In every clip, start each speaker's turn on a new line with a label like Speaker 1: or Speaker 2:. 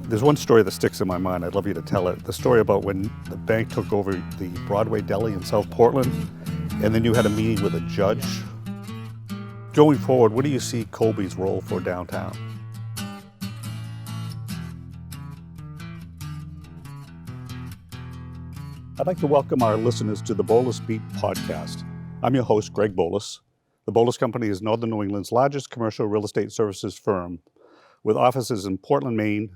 Speaker 1: There's one story that sticks in my mind. I'd love you to tell it. The story about when the bank took over the Broadway Deli in South Portland, and then you had a meeting with a judge. Going forward, what do you see Colby's role for downtown? I'd like to welcome our listeners to the Boulos Beat podcast. I'm your host, Greg Boulos. The Boulos Company is Northern New England's largest commercial real estate services firm, with offices in Portland, Maine,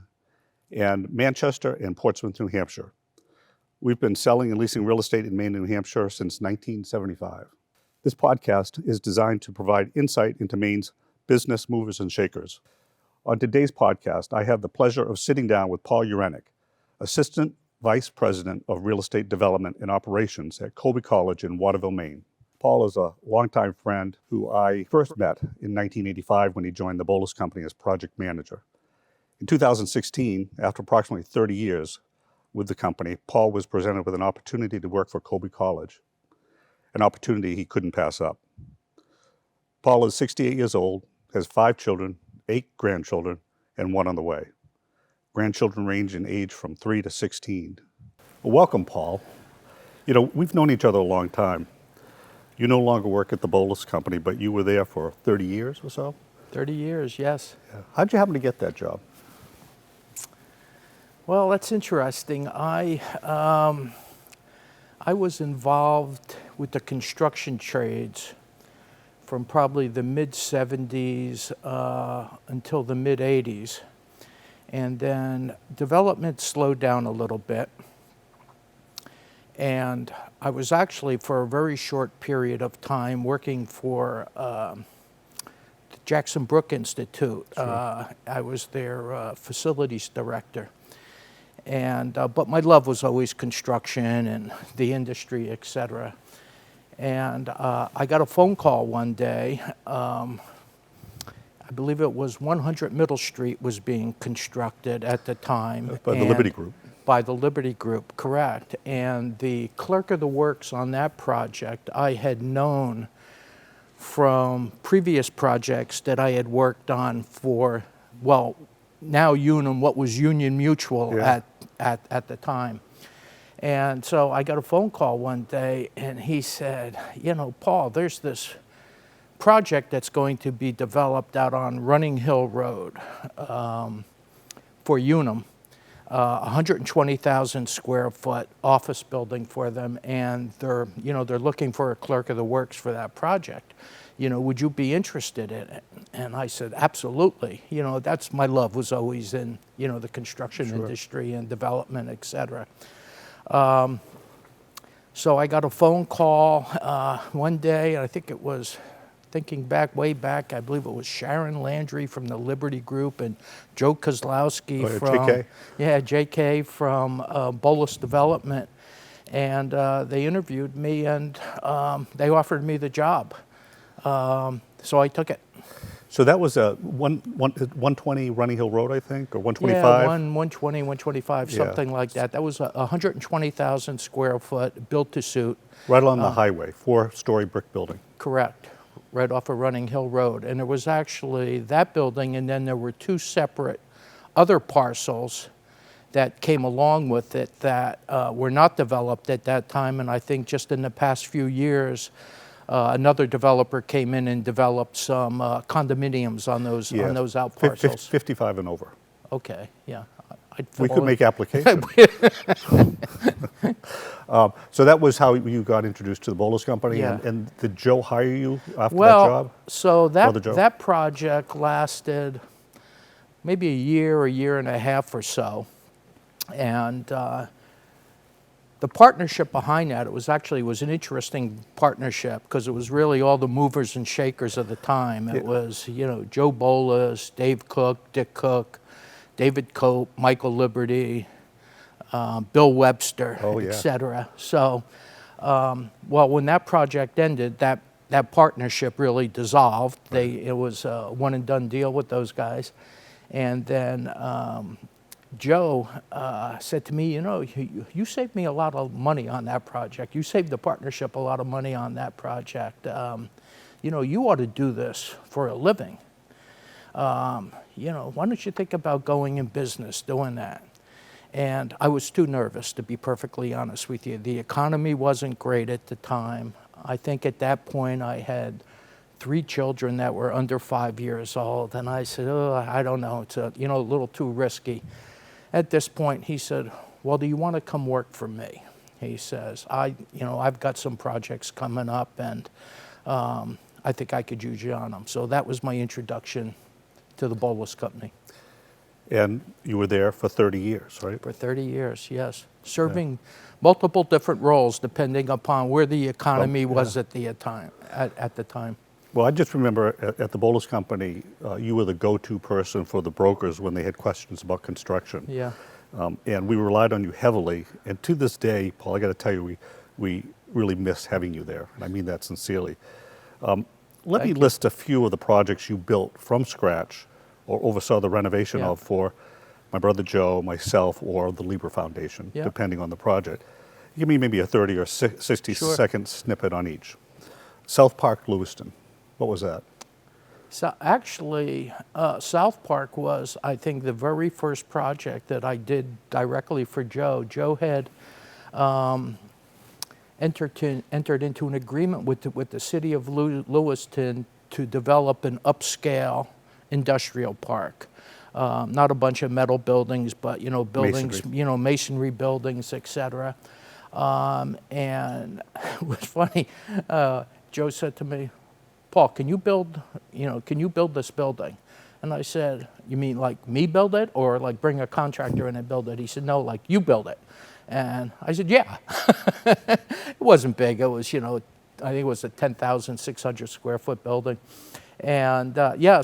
Speaker 1: and Manchester and Portsmouth, New Hampshire. We've been selling and leasing real estate in Maine and New Hampshire since 1975. This podcast is designed to provide insight into Maine's business movers and shakers. On today's podcast, I have the pleasure of sitting down with Paul Ureneck, Assistant Vice President of Real Estate Development and Operations at Colby College in Waterville, Maine. Paul is a longtime friend who I first met in 1985 when he joined the Boulos Company as project manager. In 2016, after approximately 30 years with the company, Paul was presented with an opportunity to work for Colby College, an opportunity he couldn't pass up. Paul is 68 years old, has 5 children, 8 grandchildren, and 1 on the way. Grandchildren range in age from 3 to 16. Well, welcome, Paul. You know, we've known each other a long time. You no longer work at the Boulos Company, but you were there for 30 years or so?
Speaker 2: 30 years, yes.
Speaker 1: Yeah. How'd you happen to get that job?
Speaker 2: Well, that's interesting. I was involved with the construction trades from probably the mid-70s until the mid-80s. And then development slowed down a little bit. And I was actually, for a very short period of time, working for the Jackson Brook Institute.
Speaker 1: Sure.
Speaker 2: I was their facilities director. And but my love was always construction and the industry, et cetera. And I got a phone call one day. I believe it was 100 Middle Street was being constructed at the time.
Speaker 1: By the Liberty Group.
Speaker 2: By the Liberty Group, correct. And the clerk of the works on that project I had known from previous projects that I had worked on for, well, now Unum, what was Union Mutual at the time. And so I got a phone call one day and he said, you know, Paul, there's this project that's going to be developed out on Running Hill Road for Unum, 120,000 square foot office building for them, and they're looking for a clerk of the works for that project. You know, would you be interested in it? And I said, absolutely. You know, that's my love was always in, you know, the construction
Speaker 1: Sure. industry
Speaker 2: and development, et cetera. So I got a phone call one day, I think it was, thinking back, way back, I believe it was Sharon Landry from the Liberty Group and Joe Kozlowski from
Speaker 1: JK?
Speaker 2: Yeah, JK from Boulos Development. And they interviewed me and they offered me the job. So I took it.
Speaker 1: So that was a 120 Running Hill Road, I think, or 125?
Speaker 2: Yeah, 120, 125, something like that. That was a 120,000 square foot built to suit.
Speaker 1: Right along the highway, 4-story brick building.
Speaker 2: Correct, right off of Running Hill Road. And there was actually that building, and then there were 2 separate other parcels that came along with it that were not developed at that time. And I think just in the past few years, another developer came in and developed some condominiums on those out parcels.
Speaker 1: 55 and over.
Speaker 2: Okay, yeah.
Speaker 1: We could make applications. So that was how you got introduced to the Boulos Company,
Speaker 2: Yeah.
Speaker 1: and did Joe hire you after that
Speaker 2: Well,
Speaker 1: job?
Speaker 2: so
Speaker 1: Brother Joe?
Speaker 2: that project lasted maybe a year and a half or so. And the partnership behind that, it was an interesting partnership because it was really all the movers and shakers of the time. It was, you know, Joe Boulos, Dave Cook, Dick Cook, David Cope, Michael Liberty, Bill Webster, et cetera. So, well, when that project ended, that partnership really dissolved. It was a one and done deal with those guys. And then Joe said to me, you know, you saved me a lot of money on that project. You saved the partnership a lot of money on that project. You know, you ought to do this for a living. why don't you think about going in business, doing that? And I was too nervous, to be perfectly honest with you. The economy wasn't great at the time. I think at that point I had 3 children that were under 5 years old, and I said, oh, I don't know, it's a little too risky. At this point, he said, well, do you want to come work for me? He says, I've got some projects coming up, and I think I could use you on them. So that was my introduction to the Boulos Company.
Speaker 1: And you were there for 30 years, right?
Speaker 2: For 30 years, yes. Serving multiple different roles depending upon where the economy was at the time.
Speaker 1: Well, I just remember at the Boulos Company, you were the go-to person for the brokers when they had questions about construction.
Speaker 2: Yeah.
Speaker 1: And we relied on you heavily. And to this day, Paul, I got to tell you, we really miss having you there. And I mean that sincerely. Let me list a few of the projects you built from scratch or oversaw the renovation of for my brother Joe, myself, or the Lieber Foundation, depending on the project. Give me maybe a 30 or 60-second snippet on each. South Park, Lewiston. What was that?
Speaker 2: So actually, South Park was, I think, the very first project that I did directly for Joe. Joe had entered into an agreement with the city of Lewiston to develop an upscale industrial park. Not a bunch of metal buildings, but buildings, masonry buildings, etc. And it was funny. Joe said to me, Paul, can you build this building? And I said, you mean like me build it, or like bring a contractor in and build it? He said, no, like you build it. And I said, yeah. It wasn't big. It was, I think it was a 10,600 square foot building. And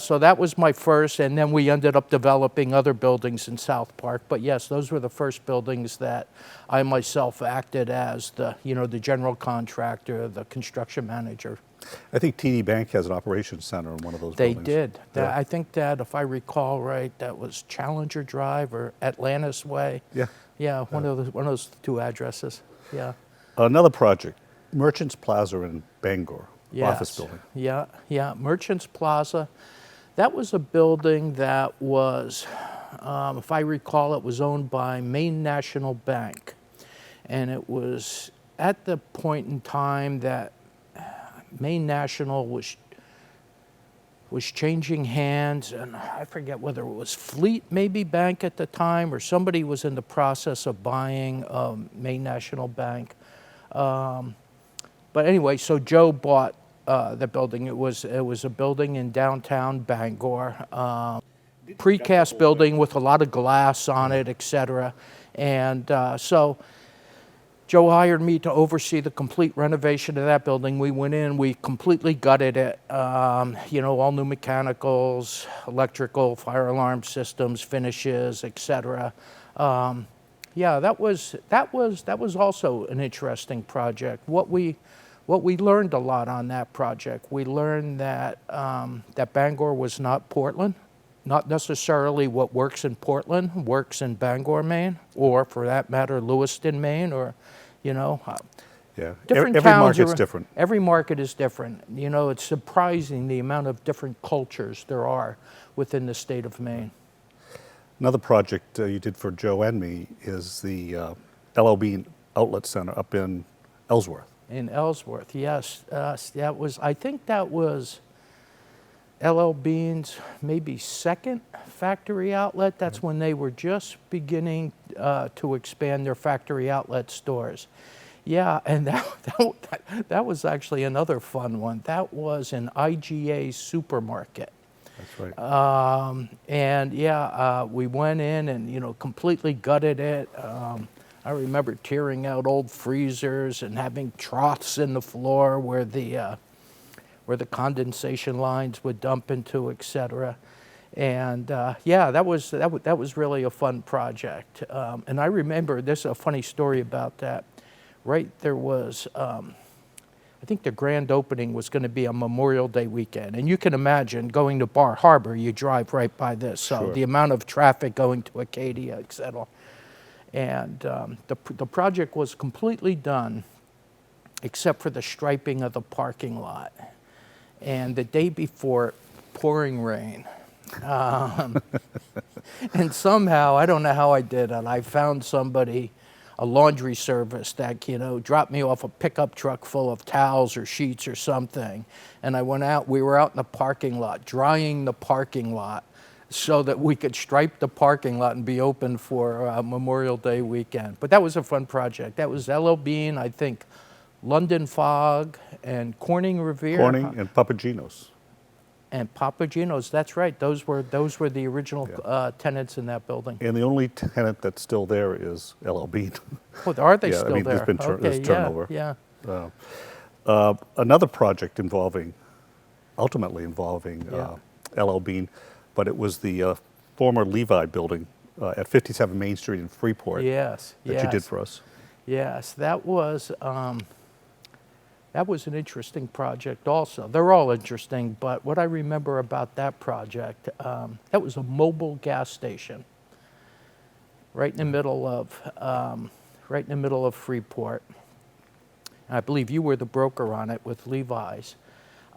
Speaker 2: so that was my first, and then we ended up developing other buildings in South Park. But yes, those were the first buildings that I myself acted as the general contractor, the construction manager.
Speaker 1: I think TD Bank has an operations center in one of those
Speaker 2: buildings. They did.
Speaker 1: Yeah.
Speaker 2: I think that, if I recall right, that was Challenger Drive or Atlantis Way.
Speaker 1: Yeah.
Speaker 2: Yeah, one of those 2 addresses. Yeah.
Speaker 1: Another project, Merchants Plaza in Bangor.
Speaker 2: Yes.
Speaker 1: Office building.
Speaker 2: Yeah. Merchants Plaza. That was a building that was, if I recall, it was owned by Maine National Bank. And it was at the point in time that Maine National was changing hands, and I forget whether it was Fleet maybe Bank at the time, or somebody was in the process of buying Maine National Bank. But anyway, so Joe bought the building. It was a building in downtown Bangor, precast building with a lot of glass on it, etc. And so Joe hired me to oversee the complete renovation of that building. We went in, we completely gutted it, all new mechanicals, electrical, fire alarm systems, finishes, etc. That was also an interesting project. What we learned a lot on that project, we learned that that Bangor was not Portland. Not necessarily what works in Portland works in Bangor, Maine, or for that matter, Lewiston, Maine, or,
Speaker 1: different every market's different.
Speaker 2: Every market is different. It's surprising the amount of different cultures there are within the state of Maine.
Speaker 1: Another project you did for Joe and me is the L.L. Bean Outlet Center up in Ellsworth.
Speaker 2: In Ellsworth, yes. I think that was L.L. Bean's maybe second factory outlet. That's when they were just beginning to expand their factory outlet stores. Yeah, and that was actually another fun one. That was an IGA supermarket.
Speaker 1: That's right.
Speaker 2: We went in and completely gutted it. I remember tearing out old freezers and having troughs in the floor where the condensation lines would dump into, etc. And that was really a fun project. And I remember, there's a funny story about that. Right, there was, I think the grand opening was going to be on Memorial Day weekend. And you can imagine going to Bar Harbor, you drive right by this. So
Speaker 1: Sure.
Speaker 2: The amount of traffic going to Acadia, etc. And the project was completely done except for the striping of the parking lot. And the day before, pouring rain. And somehow, I don't know how I did it, I found somebody, a laundry service that, dropped me off a pickup truck full of towels or sheets or something. And I went out, we were out in the parking lot, drying the parking lot so that we could stripe the parking lot and be open for Memorial Day weekend. But that was a fun project. That was L.L. Bean, I think, London Fog, and Corning Revere.
Speaker 1: Corning and Papagino's.
Speaker 2: And Papagino's, that's right. Those were the original tenants in that building.
Speaker 1: And the only tenant that's still there is L.L. Bean.
Speaker 2: Oh, are they
Speaker 1: Yeah,
Speaker 2: still
Speaker 1: I mean,
Speaker 2: there?
Speaker 1: there's turnover.
Speaker 2: Yeah.
Speaker 1: Another project ultimately involving L.L. Bean, but it was the former Levi building at 57 Main Street in Freeport.
Speaker 2: Yes.
Speaker 1: That you did for us.
Speaker 2: Yes, that was an interesting project also. They're all interesting, but what I remember about that project, that was a mobile gas station right in the middle of Freeport. I believe you were the broker on it with Levi's.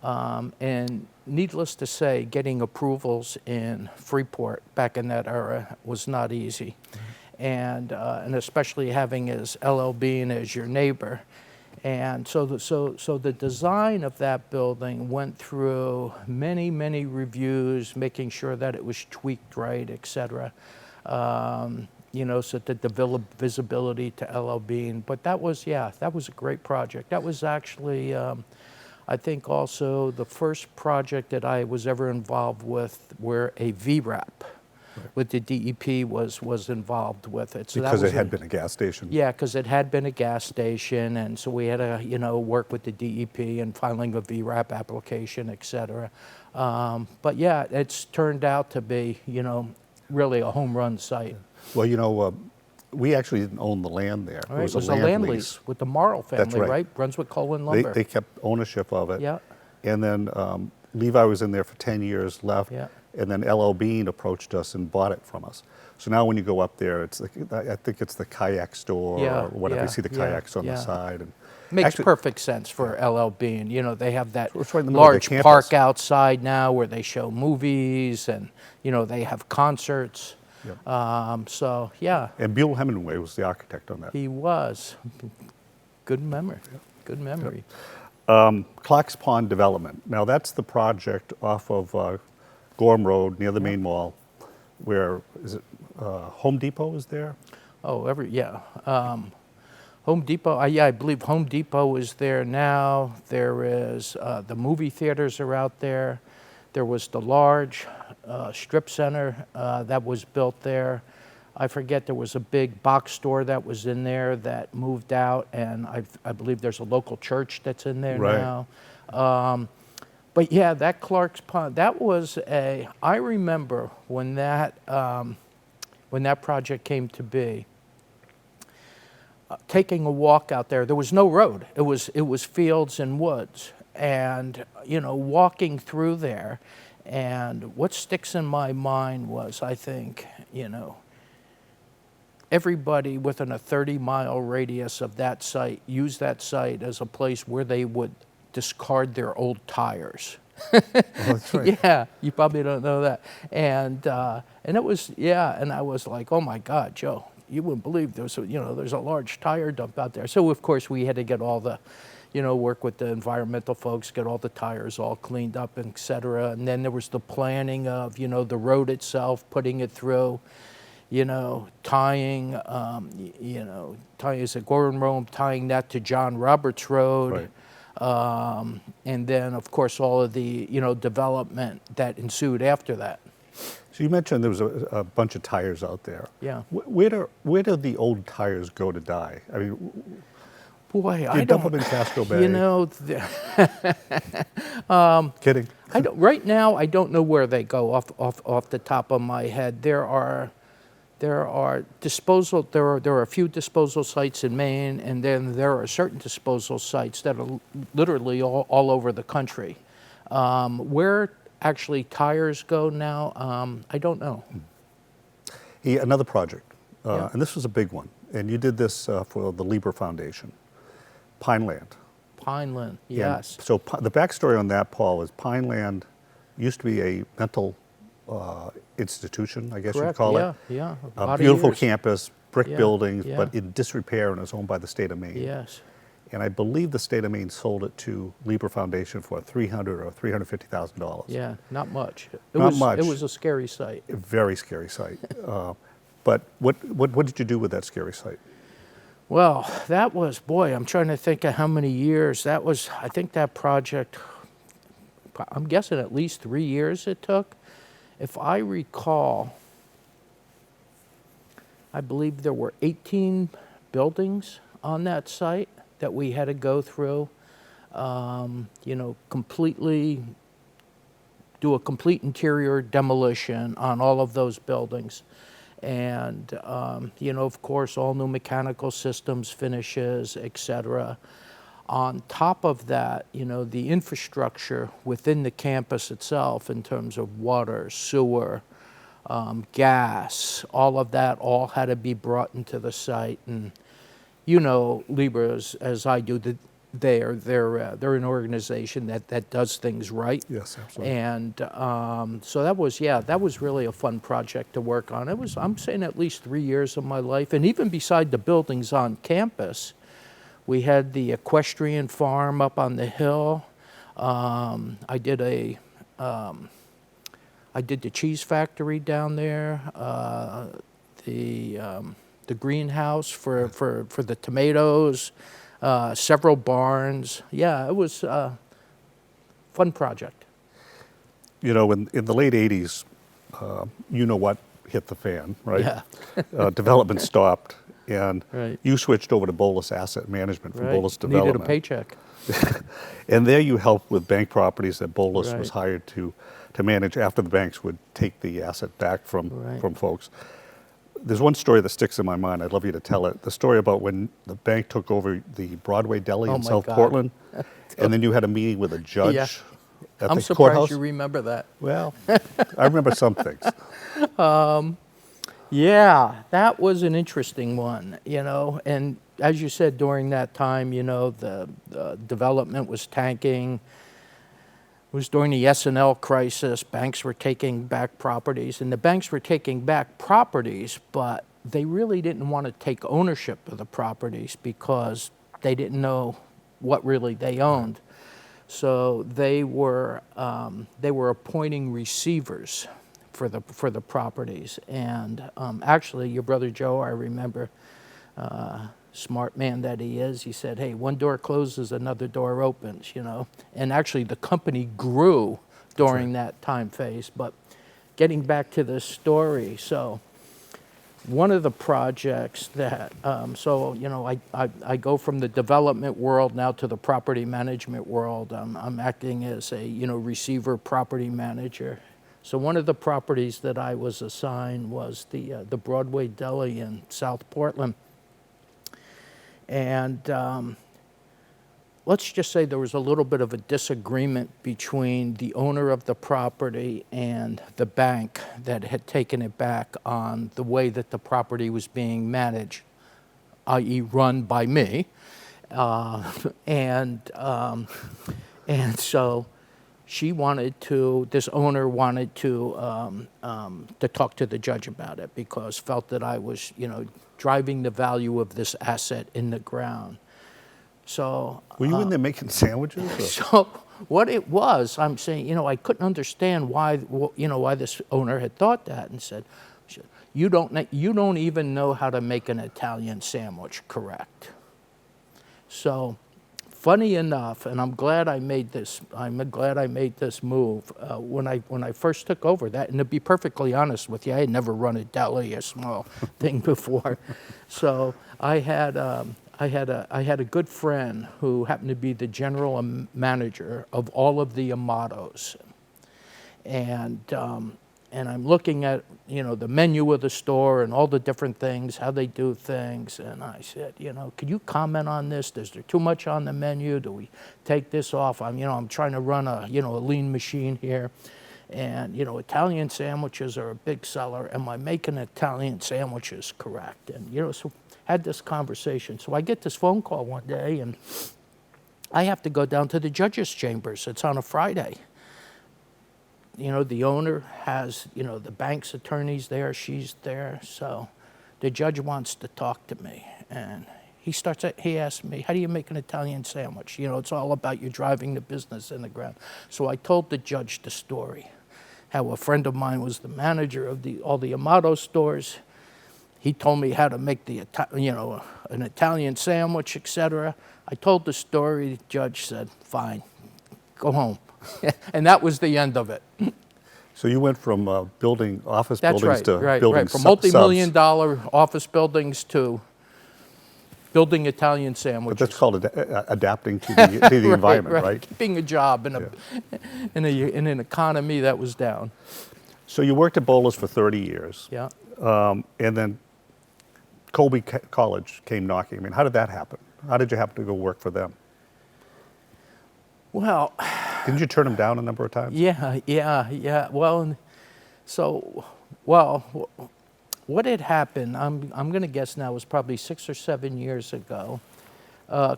Speaker 2: And needless to say, getting approvals in Freeport back in that era was not easy. And especially having as L.L. Bean as your neighbor. And so the design of that building went through many, many reviews, making sure that it was tweaked right, et cetera. So that the visibility to L.L. Bean. But that was a great project. That was actually, I think, also the first project that I was ever involved with where a VRAP with the DEP was involved with it. So
Speaker 1: because it had been a gas station.
Speaker 2: Yeah, because it had been a gas station, and so we had to, work with the DEP and filing a VRAP application, et cetera. But yeah, it's turned out to be, really a home run site.
Speaker 1: Well, we actually didn't own the land there.
Speaker 2: Right, it was a land lease with the Morrow family,
Speaker 1: That's right.
Speaker 2: Brunswick Coal and Lumber.
Speaker 1: They kept ownership of it.
Speaker 2: Yeah.
Speaker 1: And then Levi was in there for 10 years, left.
Speaker 2: Yeah.
Speaker 1: And then L.L. Bean approached us and bought it from us. So now when you go up there, I think it's the kayak store or whatever. You see the kayaks on the side. And
Speaker 2: makes perfect sense for L.L. Bean. They have that
Speaker 1: right in the middle of
Speaker 2: large
Speaker 1: the
Speaker 2: park
Speaker 1: campus
Speaker 2: outside now where they show movies and, they have concerts.
Speaker 1: Yep.
Speaker 2: So, yeah.
Speaker 1: And Buell Hemingway was the architect on that.
Speaker 2: He was. Good memory. Yep. Good memory.
Speaker 1: Yep. Clark's Pond Development. Now that's the project off of Gorham Road near the Main Mall, where is it? Home Depot is there.
Speaker 2: Oh, Home Depot. I believe Home Depot is there now. There is the movie theaters are out there. There was the large strip center that was built there. I forget, there was a big box store that was in there that moved out, and I believe there's a local church that's in there now. But yeah, that Clark's Pond, that was I remember when that project came to be, taking a walk out there. There was no road. It was fields and woods, and walking through there. And what sticks in my mind was, I think, everybody within a 30-mile radius of that site used that site as a place where they would discard their old tires.
Speaker 1: Oh, that's right.
Speaker 2: Yeah, you probably don't know that. And it was, and I was like, oh my God, Joe, you wouldn't believe there's a large tire dump out there. So of course we had to get all the, work with the environmental folks, get all the tires all cleaned up, et cetera. And then there was the planning of, the road itself, putting it through, tying, is it Gorham Road, tying that to John Roberts Road. Right. And then, of course, all of the, development that ensued after that.
Speaker 1: So you mentioned there was a bunch of tires out there.
Speaker 2: Yeah.
Speaker 1: Where do the old tires go to die? I mean,
Speaker 2: boy,
Speaker 1: I dump them in Casco Bay. Kidding.
Speaker 2: Right now, I don't know where they go off the top of my head. There are disposal. There are a few disposal sites in Maine, and then there are certain disposal sites that are literally all over the country. Where actually tires go now, I don't know.
Speaker 1: Another project, and this was a big one, and you did this for the Lieber Foundation, Pineland.
Speaker 2: Pineland, yes.
Speaker 1: And so the backstory on that, Paul, is Pineland used to be a mental institution, I guess you'd
Speaker 2: Correct.
Speaker 1: call
Speaker 2: Yeah,
Speaker 1: it.
Speaker 2: yeah. A
Speaker 1: A
Speaker 2: lot of
Speaker 1: beautiful
Speaker 2: years.
Speaker 1: campus, brick
Speaker 2: Yeah,
Speaker 1: buildings,
Speaker 2: yeah.
Speaker 1: but in disrepair and is owned by the state of Maine.
Speaker 2: Yes.
Speaker 1: And I believe the state of Maine sold it to Libra Foundation for $300,000 or $350,000.
Speaker 2: Yeah, not much.
Speaker 1: Not much.
Speaker 2: It was a scary sight.
Speaker 1: A very scary site. But what did you do with that scary site?
Speaker 2: Well, that was, boy, I'm trying to think of how many years. That was, I think that project, I'm guessing at least 3 years it took. If I recall, I believe there were 18 buildings on that site that we had to go through, completely do a complete interior demolition on all of those buildings. And, of course, all new mechanical systems, finishes, et cetera. On top of that, the infrastructure within the campus itself in terms of water, sewer, gas, all of that all had to be brought into the site. And Libra as I do, they're an organization that does things right.
Speaker 1: Yes, absolutely.
Speaker 2: And so that was really a fun project to work on. I'm saying at least 3 years of my life. And even beside the buildings on campus, we had the equestrian farm up on the hill. I did the cheese factory down there, the greenhouse for the tomatoes, several barns. Yeah, it was a fun project.
Speaker 1: In the late 80s, what hit the fan, right?
Speaker 2: Yeah.
Speaker 1: Development stopped, and
Speaker 2: Right.
Speaker 1: you switched over to Boulos Asset Management from
Speaker 2: Right.
Speaker 1: Boulos Development.
Speaker 2: Needed a paycheck.
Speaker 1: And there you helped with bank properties that Boulos was
Speaker 2: Right.
Speaker 1: hired to manage after the banks would take the asset back from
Speaker 2: Right.
Speaker 1: folks. There's one story that sticks in my mind. I'd love you to tell it. The story about when the bank took over the Broadway Deli
Speaker 2: Oh
Speaker 1: in
Speaker 2: my
Speaker 1: South
Speaker 2: God.
Speaker 1: Portland, and then you had a meeting with a judge
Speaker 2: Yeah.
Speaker 1: at
Speaker 2: I'm
Speaker 1: the
Speaker 2: surprised
Speaker 1: courthouse.
Speaker 2: you remember that.
Speaker 1: Well, I remember some things.
Speaker 2: Yeah, that was an interesting one, and as you said, during that time, the development was tanking. It was during the S&L crisis. Banks were taking back properties, and the banks were taking back properties, but they really didn't want to take ownership of the properties because they didn't know what really they owned. So they were appointing receivers for the properties. And actually, your brother Joe, I remember, smart man that he is, he said, hey, one door closes, another door opens, And actually, the company grew during that time phase. But getting back to the story, so one of the projects that, I go from the development world now to the property management world. I'm acting as a, receiver property manager. So one of the properties that I was assigned was the Broadway Deli in South Portland. And let's just say there was a little bit of a disagreement between the owner of the property and the bank that had taken it back on the way that the property was being managed, i.e. run by me. And so this owner wanted to talk to the judge about it because felt that I was, driving the value of this asset in the ground. So
Speaker 1: Were you in there making sandwiches? Or?
Speaker 2: so what it was, I'm saying, I couldn't understand why this owner had thought that, and said, you don't even know how to make an Italian sandwich correct. So, funny enough, and I'm glad I made this move when I first took over that. And to be perfectly honest with you, I had never run a deli, a small thing before. So I had a good friend who happened to be the general manager of all of the Amatos, and I'm looking at the menu of the store and all the different things, how they do things, and I said, could you comment on this? Is there too much on the menu? Do we take this off? I'm trying to run a lean machine here, and Italian sandwiches are a big seller. Am I making Italian sandwiches correct? And so had this conversation. So I get this phone call one day, and I have to go down to the judge's chambers. It's on a Friday. the owner has, the bank's attorneys there, she's there, so the judge wants to talk to me. And he asked me, how do you make an Italian sandwich? It's all about you driving the business in the ground. So I told the judge the story, how a friend of mine was the manager of all the Amato stores. He told me how to make an Italian sandwich, etc. I told the story. The judge said, fine, go home. And that was the end of it.
Speaker 1: So you went from building office
Speaker 2: That's
Speaker 1: buildings
Speaker 2: right,
Speaker 1: to building
Speaker 2: From
Speaker 1: subs.
Speaker 2: multi-million-dollar office buildings to building Italian
Speaker 1: But
Speaker 2: sandwiches.
Speaker 1: that's called adapting to the environment, right?
Speaker 2: Keeping a job in an economy that was down.
Speaker 1: So you worked at Boulos for 30 years.
Speaker 2: Yeah.
Speaker 1: And then Colby College came knocking. I mean, how did that happen? How did you happen to go work for them?
Speaker 2: Well,
Speaker 1: didn't you turn them down a number of times?
Speaker 2: Yeah. Well, what had happened, I'm going to guess now, was probably 6 or 7 years ago.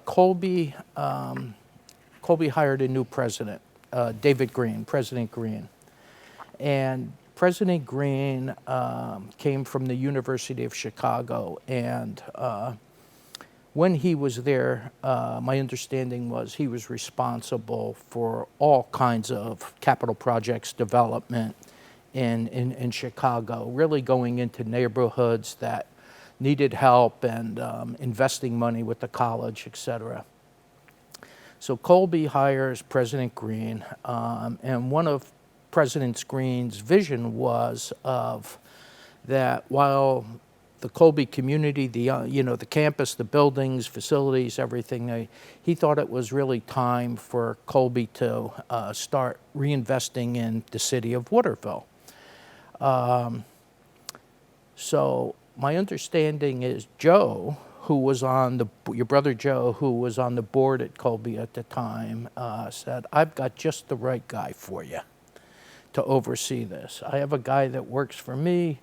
Speaker 2: Colby hired a new president, President Green. And President Green came from the University of Chicago, and when he was there, my understanding was he was responsible for all kinds of capital projects development in Chicago, really going into neighborhoods that needed help and investing money with the college, etc. So Colby hires President Green, and one of President Green's vision was of that while the Colby community, the campus, the buildings, facilities, everything, he thought it was really time for Colby to start reinvesting in the city of Waterville. So my understanding is Joe, who was your brother Joe, who was on the board at Colby at the time, said, I've got just the right guy for you to oversee this. I have a guy that works for me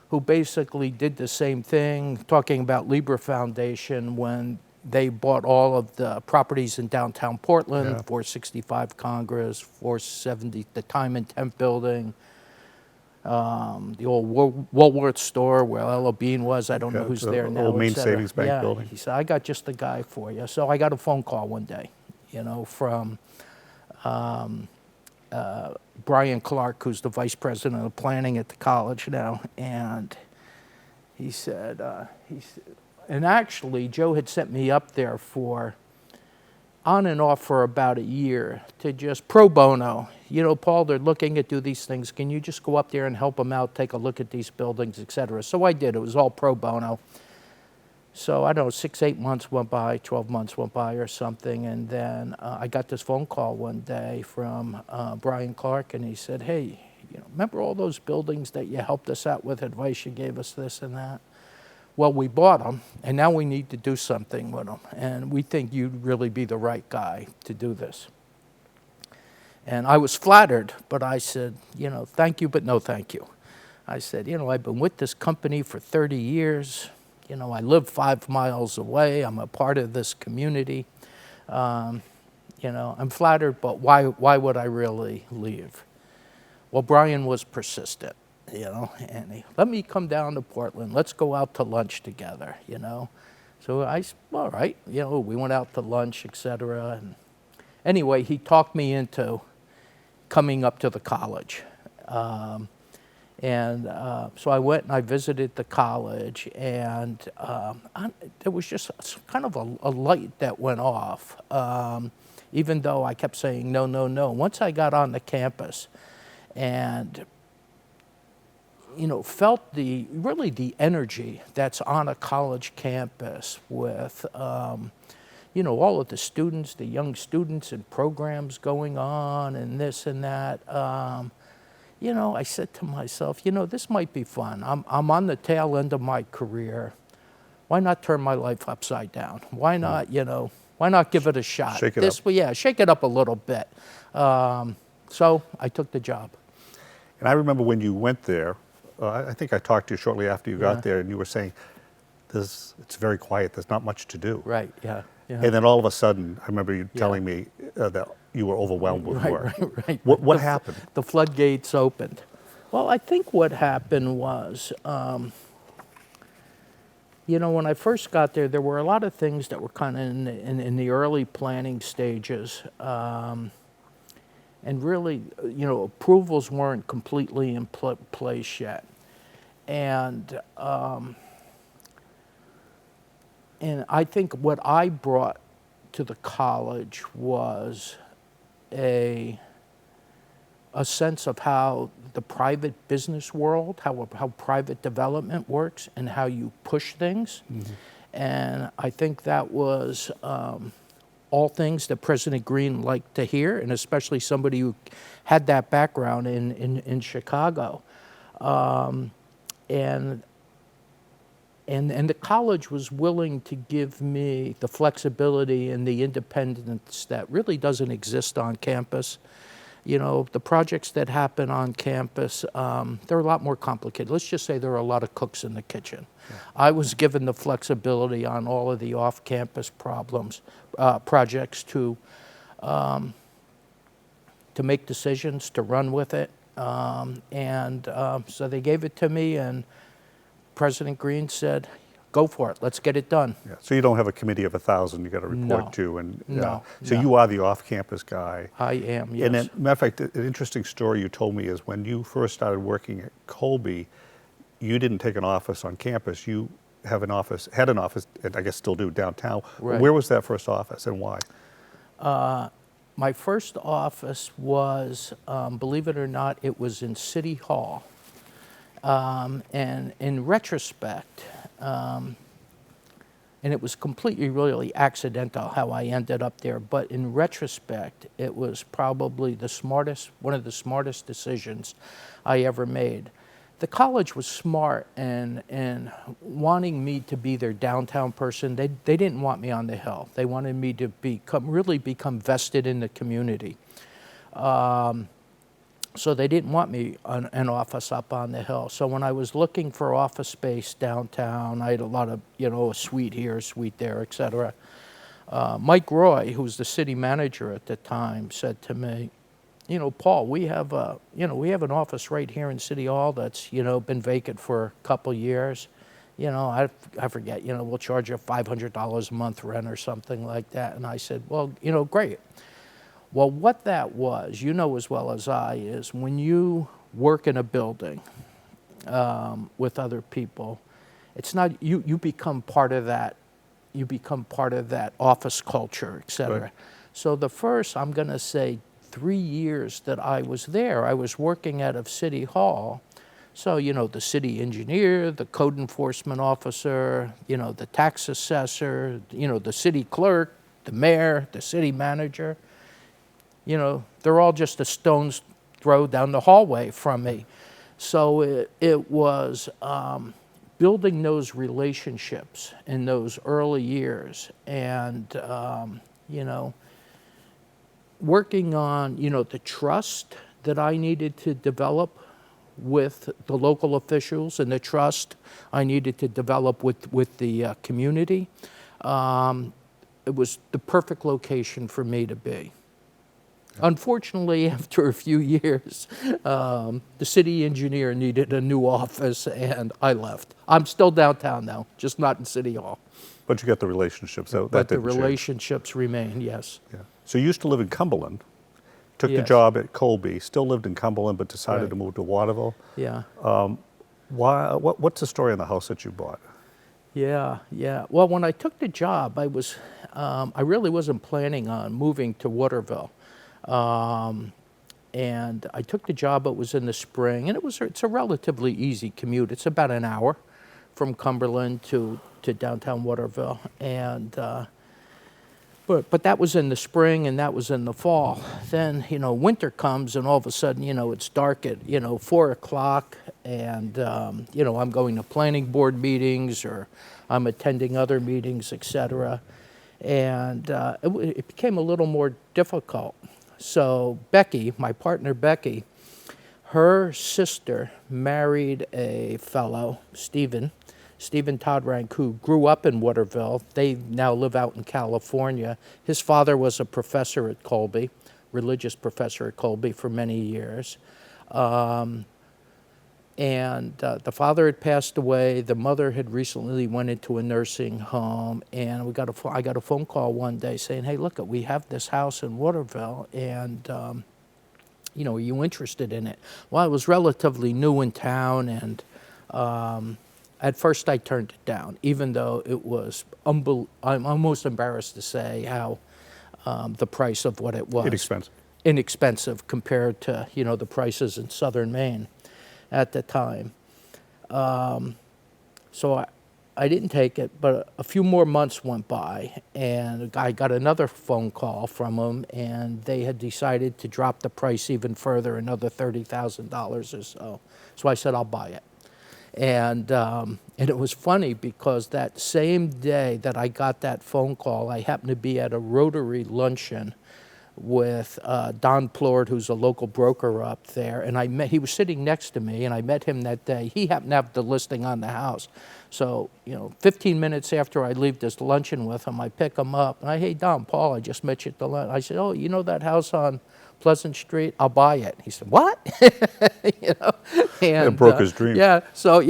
Speaker 2: who basically did the same thing, talking about Libra Foundation when they bought all of the properties in downtown Portland, 465 Congress, 470, the Time and Temp building, the old Woolworth store where Ella Bean was. I don't know who's there now.
Speaker 1: Old Maine Savings Bank building.
Speaker 2: He said, I got just the guy for you. So I got a phone call one day, from Brian Clark, who's the vice president of planning at the college now, and he said, and actually Joe had sent me up there on and off for about a year to just pro bono. Paul, they're looking to do these things. Can you just go up there and help them out, take a look at these buildings, etc. So I did. It was all pro bono. So I don't know, 6, 8 months went by, 12 months went by or something, and then I got this phone call one day from Brian Clark, and he said, hey, remember all those buildings that you helped us out with, advice you gave us, this and that? Well, we bought them, and now we need to do something with them, and we think you'd really be the right guy to do this. And I was flattered, but I said, thank you, but no thank you. I said, I've been with this company for 30 years. I live 5 miles away. I'm a part of this community. I'm flattered, but why would I really leave? Well, Brian was persistent, and he let me come down to Portland. Let's go out to lunch together, So I said, all right, we went out to lunch, etc. And anyway, he talked me into coming up to the college. So I went and I visited the college, and there was just kind of a light that went off, even though I kept saying no, no, no. Once I got on the campus and felt the energy that's on a college campus with all of the students, the young students and programs going on and this and that. I said to myself, this might be fun. I'm on the tail end of my career. Why not turn my life upside down? Why not, why not give it a shot?
Speaker 1: Shake it up.
Speaker 2: Yeah, shake it up a little bit. So I took the job.
Speaker 1: And I remember when you went there, I think I talked to you shortly after you got there, and you were saying, it's very quiet, there's not much to do.
Speaker 2: Right, yeah.
Speaker 1: And then all of a sudden, I remember you telling me that you were overwhelmed with work.
Speaker 2: Right.
Speaker 1: What happened?
Speaker 2: The floodgates opened. Well, I think what happened was, you know, when I first got there, there were a lot of things that were kind of in the early planning stages. And really, you know, approvals weren't completely in place yet. And I think what I brought to the college was a sense of how the private business world, how private development works and how you push things. Mm-hmm. And I think that was all things that President Green liked to hear, and especially somebody who had that background in Chicago. And the college was willing to give me the flexibility and the independence that really doesn't exist on campus. You know, the projects that happen on campus, they're a lot more complicated. Let's just say there are a lot of cooks in the kitchen. Yeah. I was given the flexibility on all of the off-campus projects to make decisions, to run with it. So they gave it to me, and President Green said, go for it, let's get it done.
Speaker 1: Yeah. So you don't have a committee of 1,000 you got to report to? So you are the off-campus guy.
Speaker 2: I am, yes.
Speaker 1: And then, matter of fact, an interesting story you told me is when you first started working at Colby, you didn't take an office on campus. You had an office, and I guess still do, downtown.
Speaker 2: Right.
Speaker 1: Where was that first office and why?
Speaker 2: My first office was, believe it or not, it was in City Hall. And in retrospect, and it was completely really accidental how I ended up there, but in retrospect, it was probably one of the smartest decisions I ever made. The college was smart in wanting me to be their downtown person. They didn't want me on the Hill. They wanted me to really become vested in the community. So they didn't want me an office up on the Hill. So when I was looking for office space downtown, I had a lot of, you know, a suite here, a suite there, et cetera. Mike Roy, who was the city manager at the time, said to me, you know, Paul, we have an office right here in City Hall that's, you know, been vacant for a couple years. You know, I forget, you know, we'll charge you $500 a month rent or something like that. And I said, well, you know, great. Well, what that was, you know as well as I, is when you work in a building with other people, it's not, you become part of that. You become part of that office culture, et cetera. Right. So the first, I'm going to say, 3 years that I was there, I was working out of City Hall. So, you know, the city engineer, the code enforcement officer, you know, the tax assessor, you know, the city clerk, the mayor, the city manager. You know, they're all just a stone's throw down the hallway from me. So it was building those relationships in those early years and, you know, working on, you know, the trust that I needed to develop with the local officials and the trust I needed to develop with the community. It was the perfect location for me to be. Unfortunately, after a few years, the city engineer needed a new office, and I left. I'm still downtown now, just not in City Hall.
Speaker 1: But you got the relationships.
Speaker 2: But the relationships remain, yes.
Speaker 1: Yeah. So you used to live in Cumberland, took the
Speaker 2: Yes.
Speaker 1: job at Colby, still lived in Cumberland, but decided to move to Waterville.
Speaker 2: Yeah.
Speaker 1: Why? What's the story on the house that you bought?
Speaker 2: Yeah. Well, when I took the job, I really wasn't planning on moving to Waterville. And I took the job, it was in the spring, and it's a relatively easy commute. It's about an hour from Cumberland to downtown Waterville. And but that was in the spring and that was in the fall. Then, you know, winter comes and all of a sudden, you know, it's dark at, you know, 4 o'clock and, you know, I'm going to planning board meetings or I'm attending other meetings, et cetera. And it became a little more difficult. So Becky, my partner Becky, her sister married a fellow, Stephen Todrank, who grew up in Waterville. They now live out in California. His father was a professor at Colby. religious professor at Colby for many years. And the father had passed away. The mother had recently went into a nursing home, and I got a phone call one day saying, "Hey, look, we have this house in Waterville, and are you interested in it?" Well, I was relatively new in town, and at first I turned it down, even though it was I'm almost embarrassed to say how the price of what it was. Inexpensive compared to the prices in southern Maine at the time. So I didn't take it, but a few more months went by, and I got another phone call from them, and they had decided to drop the price even further, another $30,000 or so. So I said, I'll buy it. And it was funny because that same day that I got that phone call, I happened to be at a Rotary luncheon with Don Plord, who's a local broker up there, and he was sitting next to me, and I met him that day. He happened to have the listing on the house. So, 15 minutes after I leave this luncheon with him, I pick him up, and hey, Don, Paul, I just met you at the lunch. I said, oh, you know that house on Pleasant Street? I'll buy it. He said, what?
Speaker 1: And broke his dream.
Speaker 2: Yeah, so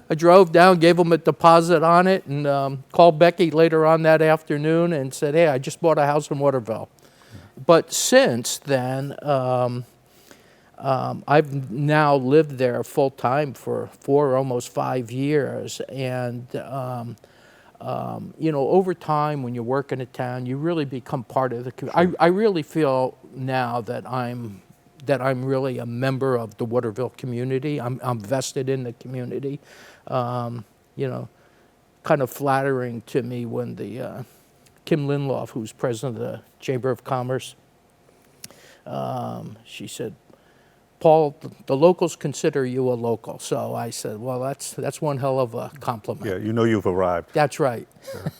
Speaker 2: I drove down, gave him a deposit on it, and called Becky later on that afternoon and said, hey, I just bought a house in Waterville. But since then, I've now lived there full time for almost 5 years, and over time, when you work in a town, you really become part of the community. Sure. I really feel now that I'm really a member of the Waterville community. I'm vested in the community. Kind of flattering to me when the Kim Linloff, who's president of the Chamber of Commerce, she said, Paul, the locals consider you a local. So I said, well, that's one hell of a compliment.
Speaker 1: Yeah, you've arrived.
Speaker 2: That's right.
Speaker 1: Sure.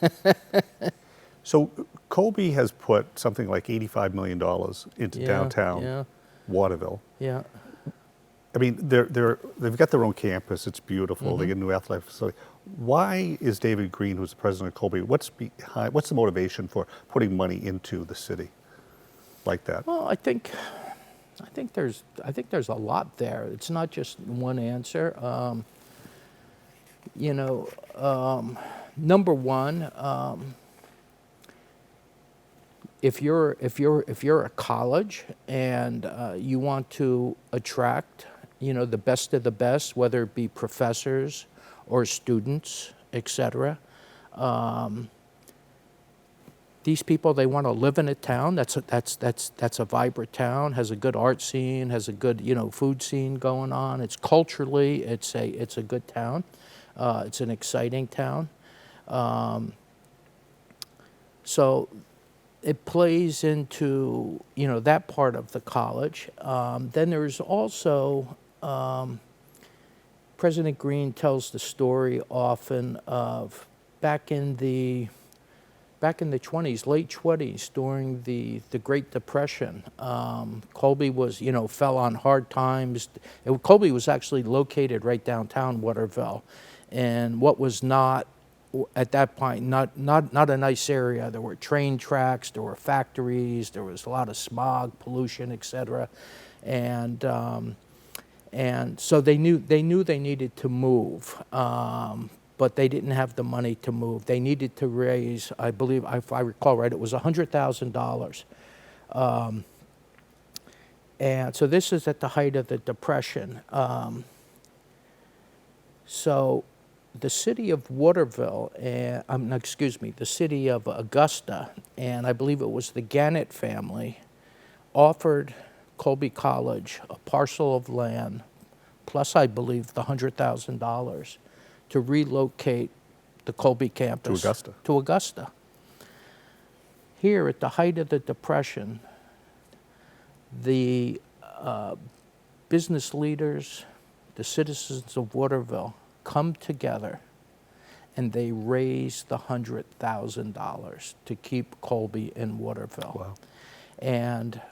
Speaker 1: So Colby has put something like $85 million into downtown Waterville.
Speaker 2: Yeah.
Speaker 1: I mean, they've got their own campus. It's beautiful. Mm-hmm. They get a new athletic facility. Why is David Green, who's the president of Colby, what's the motivation for putting money into the city like that?
Speaker 2: Well, I think there's a lot there. It's not just one answer. Number one, if you're a college and you want to attract the best of the best, whether it be professors or students, etc. These people, they want to live in a town that's a vibrant town, has a good art scene, has a good food scene going on. It's culturally, it's a good town. It's an exciting town. So it plays into that part of the college. Then there's also President Green tells the story often of back in the 20s, late 20s, during the Great Depression. Colby was, fell on hard times. Colby was actually located right downtown Waterville, and what was not at that point not a nice area. There were train tracks, there were factories, there was a lot of smog, pollution, etc. And so they knew they needed to move. But they didn't have the money to move. They needed to raise, I believe, if I recall right, it was $100,000. And so this is at the height of the Depression. So the city of Waterville, the city of Augusta, and I believe it was the Gannett family, offered Colby College a parcel of land, plus I believe the $100,000, to relocate the Colby campus to Augusta. Here, at the height of the Depression, the business leaders, the citizens of Waterville, come together and they raise the $100,000 to keep Colby in Waterville.
Speaker 1: Wow.
Speaker 2: And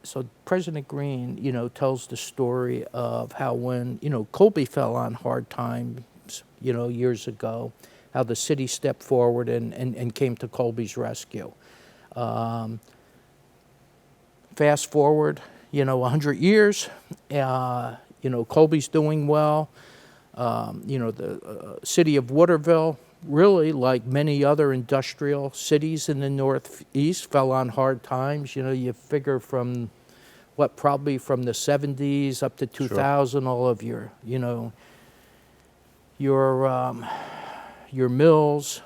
Speaker 2: so President Green, tells the story of how when, Colby fell on hard times, years ago, how the city stepped forward and came to Colby's rescue. Fast forward, 100 years, Colby's doing well. The city of Waterville, really like many other industrial cities in the Northeast, fell on hard times. You figure from probably from the 70s up to 2000, all of your mills,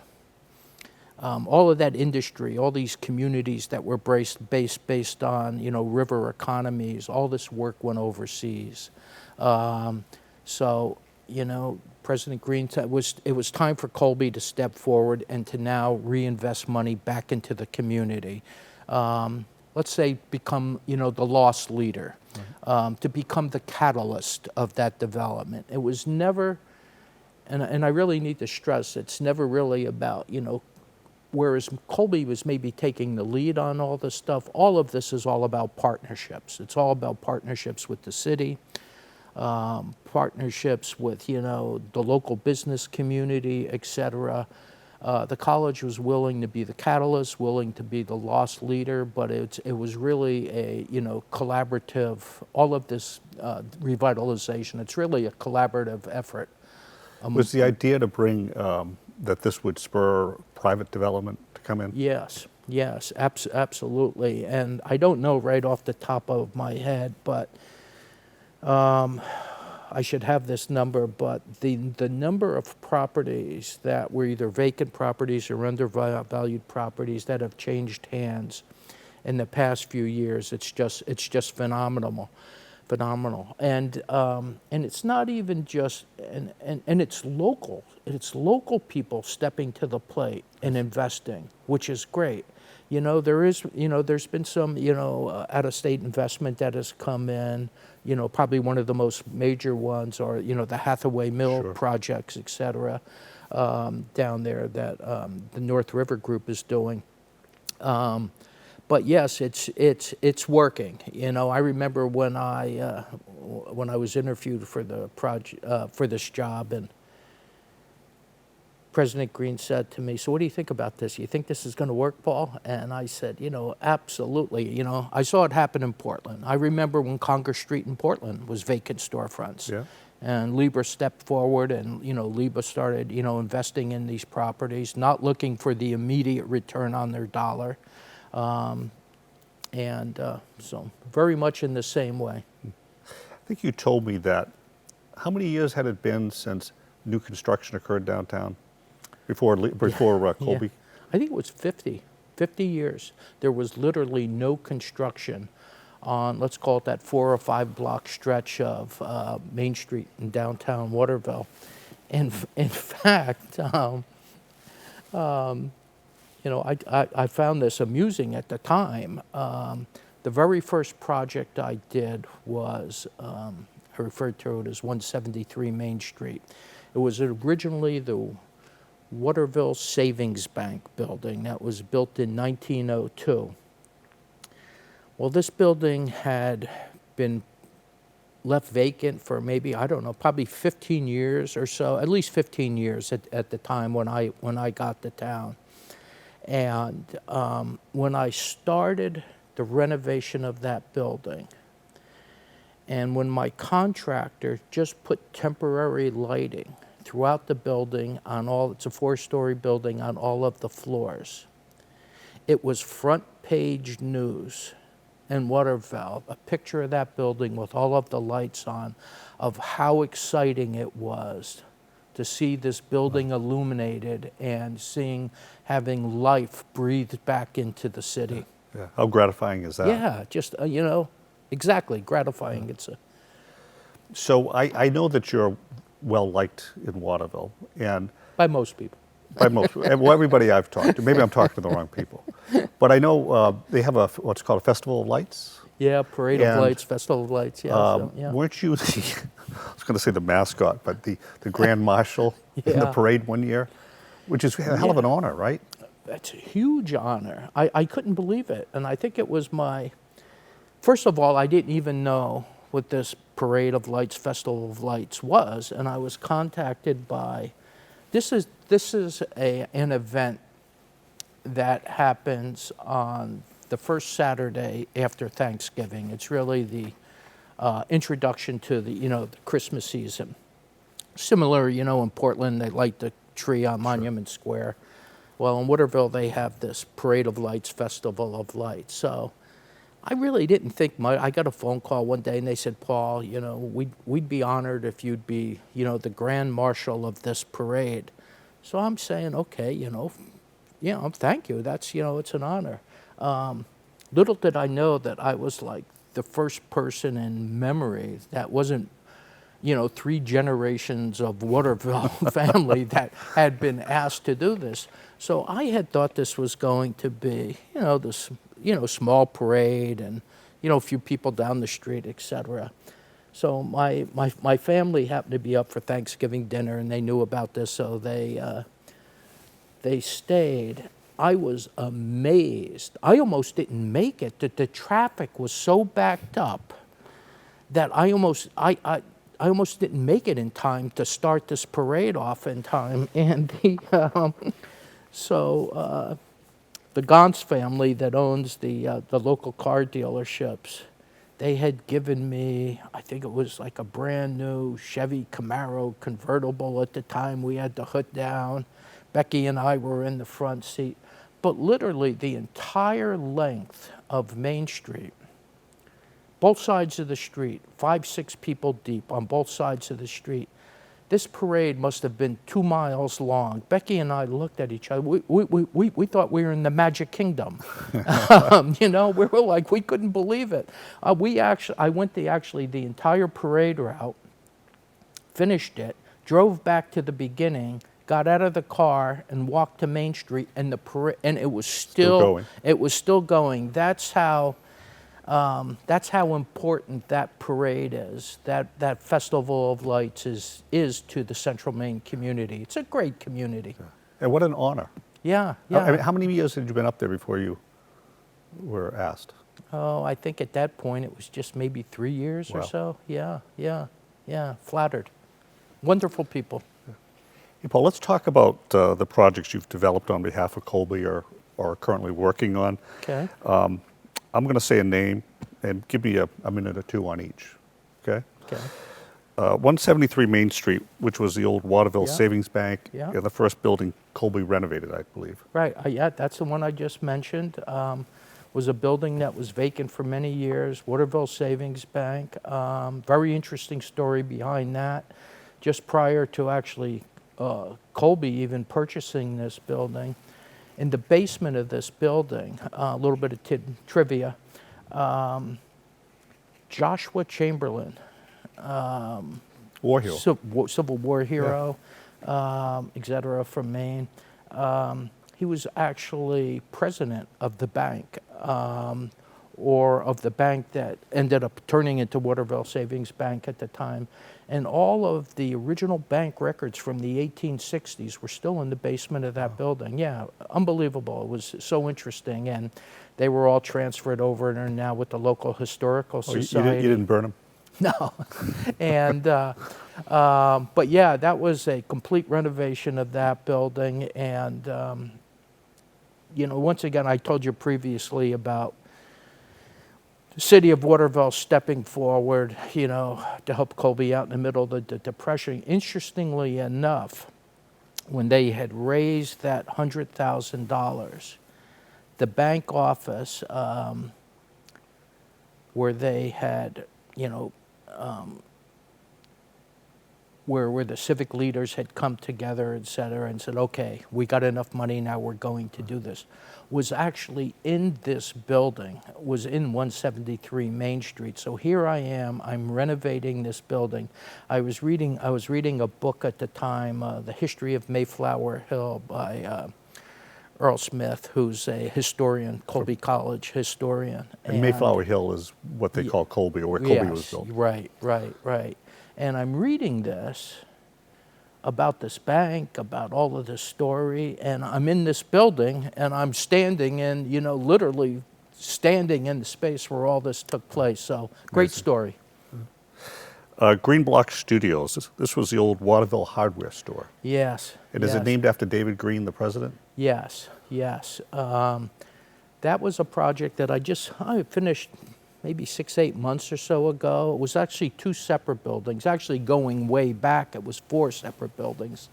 Speaker 2: all of that industry, all these communities that were based on, river economies, all this work went overseas. So, President Green said it was time for Colby to step forward and to now reinvest money back into the community. Let's say become, the loss leader, to become the catalyst of that development. It was never, and I really need to stress, it's never really about, whereas Colby was maybe taking the lead on all this stuff, all of this is all about partnerships. It's all about partnerships with the city, partnerships with, the local business community, et cetera. The college was willing to be the catalyst, willing to be the loss leader, but it was really a, collaborative, all of this revitalization, it's really a collaborative effort.
Speaker 1: Was the idea to bring, that this would spur private development to come in?
Speaker 2: Yes, absolutely. And I don't know right off the top of my head, but I should have this number, but the number of properties that were either vacant properties or undervalued properties that have changed hands in the past few years, it's just phenomenal. And it's not even just, and it's local. It's local people stepping to the plate and investing, which is great. There's been some, out-of-state investment that has come in. Probably one of the most major ones are, the Hathaway Mill projects, et cetera, down there that the North River Group is doing. But yes, it's working. I remember when I was interviewed for the for this job, and President Green said to me, "So what do you think about this? You think this is going to work, Paul?" And I said, absolutely. I saw it happen in Portland. I remember when Congress Street in Portland was vacant storefronts. Yeah. And Lieber stepped forward, and Lieber started investing in these properties, not looking for the immediate return on their dollar. So very much in the same way.
Speaker 1: I think you told me that, how many years had it been since new construction occurred downtown before Colby?
Speaker 2: Yeah. I think it was 50 years. There was literally no construction on, let's call it that 4 or 5 block stretch of Main Street in downtown Waterville. In fact, I found this amusing at the time. The very first project I did was, I referred to it as 173 Main Street. It was originally the Waterville Savings Bank building that was built in 1902. Well, this building had been left vacant for maybe, I don't know, probably 15 years or so, at least 15 years at the time when I got to town. And when I started the renovation of that building, and when my contractor just put temporary lighting throughout the building it's a 4-story building on all of the floors, it was front page news in Waterville, a picture of that building with all of the lights on, of how exciting it was to see this building illuminated and having life breathed back into the city.
Speaker 1: Yeah. How gratifying is that?
Speaker 2: Yeah, just, exactly, gratifying.
Speaker 1: So I know that you're well-liked in Waterville, and
Speaker 2: by most people.
Speaker 1: By most, well, everybody I've talked to. Maybe I'm talking to the wrong people. But I know they have what's called a Festival of Lights.
Speaker 2: Yeah, Parade of Lights, Festival of Lights, yeah.
Speaker 1: Weren't you, I was going to say the mascot, but the Grand Marshal in the parade one year, which is a hell of an honor, right?
Speaker 2: That's a huge honor. I couldn't believe it. And I think it was first of all, I didn't even know what this Parade of Lights, Festival of Lights was. And I was contacted by, this is an event that happens on the first Saturday after Thanksgiving. It's really the introduction to the Christmas season. Similar, in Portland, they light the tree on Monument Square. Well, in Waterville, they have this Parade of Lights, Festival of Lights. So I really didn't think much. I got a phone call one day, and they said, Paul, we'd be honored if you'd be, the grand marshal of this parade. So I'm saying, okay, thank you. That's, it's an honor. Little did I know that I was like the first person in memory that wasn't, 3 generations of Waterville family that had been asked to do this. So I had thought this was going to be, this, small parade and, a few people down the street, etc. So my family happened to be up for Thanksgiving dinner, and they knew about this, so they stayed. I was amazed. I almost didn't make it. The traffic was so backed up that I almost didn't make it in time to start this parade off in time. And the Gauntz family that owns the local car dealerships, they had given me, I think it was like a brand new Chevy Camaro convertible at the time. We had the hood down. Becky and I were in the front seat. But literally the entire length of Main Street, both sides of the street, 5, 6 people deep on both sides of the street. This parade must have been 2 miles long. Becky and I looked at each other. We thought we were in the Magic Kingdom. We were like, we couldn't believe it. I went the entire parade route, finished it, drove back to the beginning, got out of the car and walked to Main Street, and the parade, and it was still
Speaker 1: going.
Speaker 2: It was still going. That's how important that parade is. That Festival of Lights is to the Central Maine community. It's a great community.
Speaker 1: And what an honor.
Speaker 2: Yeah.
Speaker 1: I mean, how many years had you been up there before you were asked?
Speaker 2: Oh, I think at that point it was just maybe 3 years or so. Yeah. Flattered. Wonderful people.
Speaker 1: Hey, Paul, let's talk about the projects you've developed on behalf of Colby or are currently working on.
Speaker 2: Okay.
Speaker 1: I'm going to say a name and give me a minute or two on each, okay?
Speaker 2: Okay.
Speaker 1: 173 Main Street, which was the old Waterville Savings Bank,
Speaker 2: Yeah.
Speaker 1: the first building Colby renovated, I believe.
Speaker 2: Right. Yeah, that's the one I just mentioned. Was a building that was vacant for many years, Waterville Savings Bank. Very interesting story behind that. Just prior to actually Colby even purchasing this building, in the basement of this building, a little bit of trivia, Joshua Chamberlain,
Speaker 1: War hero.
Speaker 2: Civil War hero, etc., from Maine. He was actually president of the bank, or of the bank that ended up turning into Waterville Savings Bank at the time. And all of the original bank records from the 1860s were still in the basement of that building. Yeah, unbelievable. It was so interesting. And they were all transferred over and are now with the local historical society.
Speaker 1: You didn't burn them?
Speaker 2: No. And, but yeah, that was a complete renovation of that building. And, once again, I told you previously about the city of Waterville stepping forward, to help Colby out in the middle of the Depression. Interestingly enough, when they had raised that $100,000, the bank office, where they had, where the civic leaders had come together, et cetera, and said, okay, we got enough money, now we're going to do this, was actually in this building, was in 173 Main Street. So here I am, I'm renovating this building. I was reading a book at the time, The History of Mayflower Hill by Earl Smith, who's a historian, Colby College historian.
Speaker 1: And Mayflower Hill is what they call Colby, or where Colby was built.
Speaker 2: Right. And I'm reading this about this bank, about all of this story, and I'm in this building, and I'm standing in, literally standing in the space where all this took place. So, great story.
Speaker 1: Green Block Studios, this was the old Waterville hardware store.
Speaker 2: Yes.
Speaker 1: And is it named after David Green, the president?
Speaker 2: Yes, yes. That was a project that I finished maybe 6, 8 months or so ago. It was actually two separate buildings. Actually, going way back, it was four separate buildings.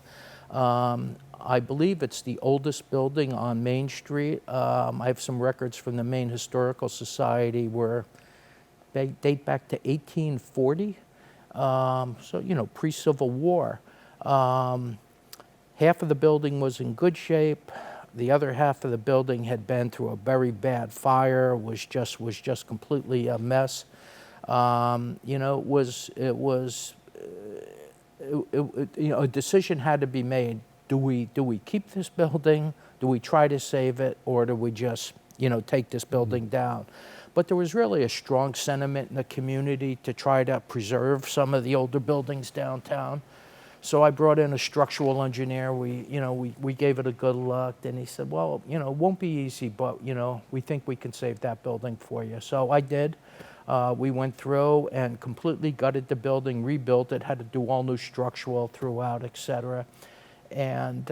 Speaker 2: I believe it's the oldest building on Main Street. I have some records from the Maine Historical Society where they date back to 1840. So, you know, pre-Civil War. Half of the building was in good shape. The other half of the building had been through a very bad fire, was just completely a mess. You know, you know, a decision had to be made. Do we keep this building? Do we try to save it, or do we just, you know, take this building down? But there was really a strong sentiment in the community to try to preserve some of the older buildings downtown. So I brought in a structural engineer. We gave it a good look, and he said, well, you know, it won't be easy, but, you know, we think we can save that building for you. So I did. We went through and completely gutted the building, rebuilt it, had to do all new structural throughout, et cetera. And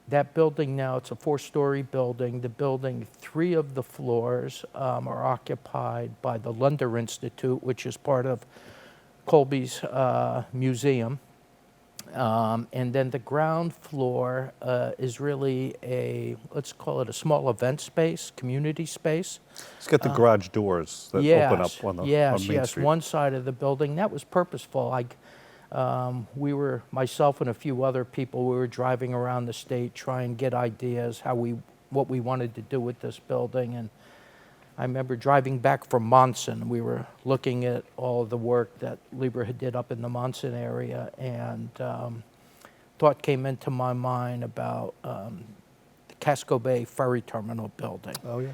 Speaker 2: that building now, it's a 4-story building. The building, 3 of the floors are occupied by the Lunder Institute, which is part of Colby's museum. And then the ground floor is really let's call it a small event space, community space.
Speaker 1: It's got the garage doors that open up on Main Street.
Speaker 2: One side of the building. That was purposeful. Myself and a few other people, we were driving around the state trying to get ideas what we wanted to do with this building. And I remember driving back from Monson. We were looking at all the work that Lieber had did up in the Monson area, and thought came into my mind about the Casco Bay Ferry Terminal building.
Speaker 1: Oh, yeah.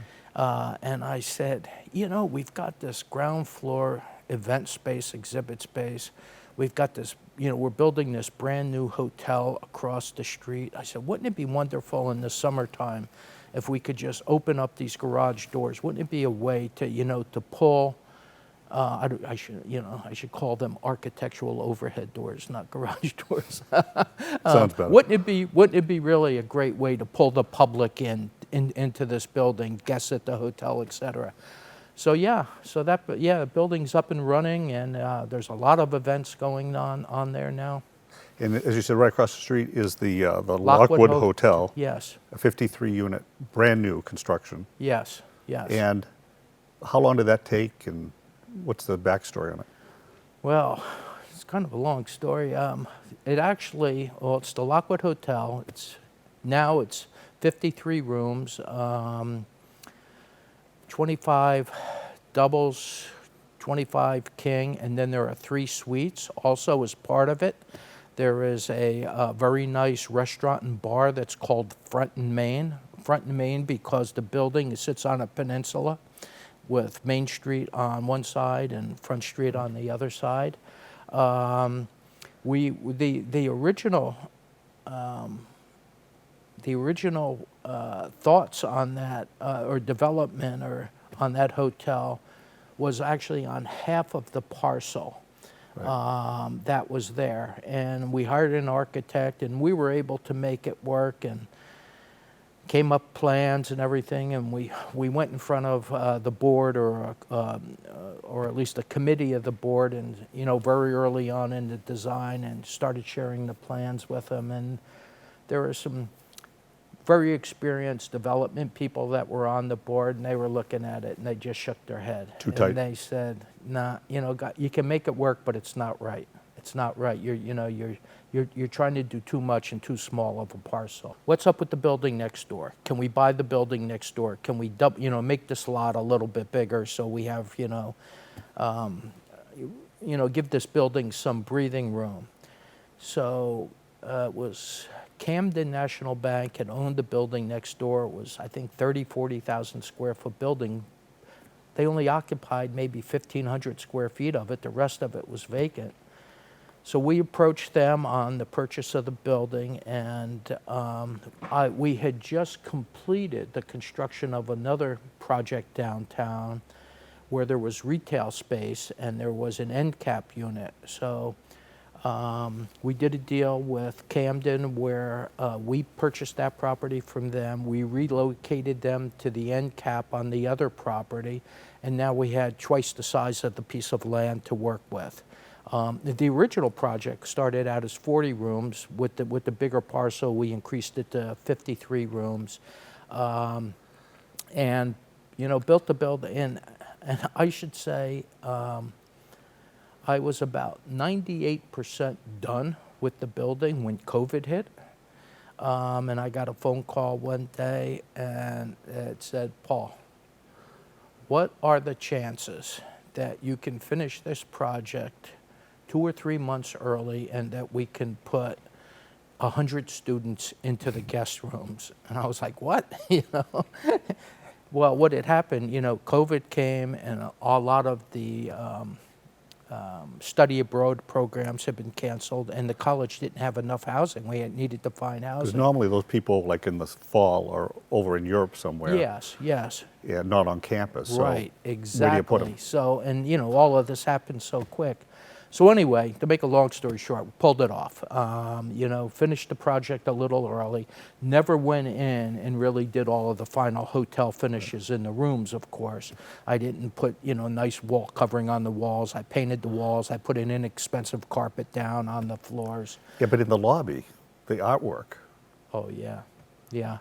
Speaker 2: And I said, you know, we've got this ground floor event space, exhibit space. We've got this, you know, we're building this brand new hotel across the street. I said, wouldn't it be wonderful in the summertime if we could just open up these garage doors? Wouldn't it be a way to, you know, to pull, I should call them architectural overhead doors, not garage doors.
Speaker 1: Sounds better.
Speaker 2: Wouldn't it be really a great way to pull the public into this building, guests at the hotel, et cetera? So the building's up and running, and there's a lot of events going on there now.
Speaker 1: And as you said, right across the street is the Lockwood Hotel.
Speaker 2: Yes.
Speaker 1: A 53-unit, brand new construction.
Speaker 2: Yes, yes.
Speaker 1: And how long did that take, and what's the backstory on it?
Speaker 2: Well, it's kind of a long story. It's the Lockwood Hotel. It's 53 rooms, 25 doubles, 25 king, and then there are 3 suites also as part of it. There is a very nice restaurant and bar that's called Front and Main. Front and Main because the building sits on a peninsula with Main Street on one side and Front Street on the other side. The original thoughts on that or development or on that hotel was actually on half of the parcel. Right. That was there, and we hired an architect, and we were able to make it work, and came up plans and everything, and we went in front of the board or at least a committee of the board, and you know, very early on in the design, and started sharing the plans with them. And there were some very experienced development people that were on the board, and they were looking at it, and they just shook their head.
Speaker 1: Too tight.
Speaker 2: And they said, "Nah, you know, you can make it work, but it's not right. It's not right. You're trying to do too much in too small of a parcel. What's up with the building next door? Can we buy the building next door? Can we make this lot a little bit bigger so we have, give this building some breathing room?" So it was Camden National Bank had owned the building next door. It was, I think, 40,000 square foot building. They only occupied maybe 1,500 square feet of it. The rest of it was vacant. So we approached them on the purchase of the building, and we had just completed the construction of another project downtown where there was retail space and there was an end cap unit. So We did a deal with Camden where we purchased that property from them. We relocated them to the end cap on the other property, and now we had twice the size of the piece of land to work with. The original project started out as 40 rooms. With the bigger parcel, we increased it to 53 rooms, and built the building. And I should say, I was about 98% done with the building when COVID hit. And I got a phone call one day and it said, Paul, what are the chances that you can finish this project 2 or 3 months early and that we can put 100 students into the guest rooms? And I was like, what? Well, what had happened, COVID came and a lot of the study abroad programs had been canceled, and the college didn't have enough housing. We needed to find
Speaker 1: Because
Speaker 2: housing.
Speaker 1: normally those people, like in the fall, are over in Europe somewhere.
Speaker 2: Yes, yes.
Speaker 1: Yeah, not on campus. So
Speaker 2: Right, exactly.
Speaker 1: Where do you put them?
Speaker 2: So, and all of this happened so quick. So anyway, to make a long story short, we pulled it off. Finished the project a little early. Never went in and really did all of the final hotel finishes in the rooms, of course. I didn't put, nice wall covering on the walls. I painted the walls. I put an inexpensive carpet down on the floors.
Speaker 1: Yeah, but in the lobby, the artwork.
Speaker 2: Oh, yeah. Yeah.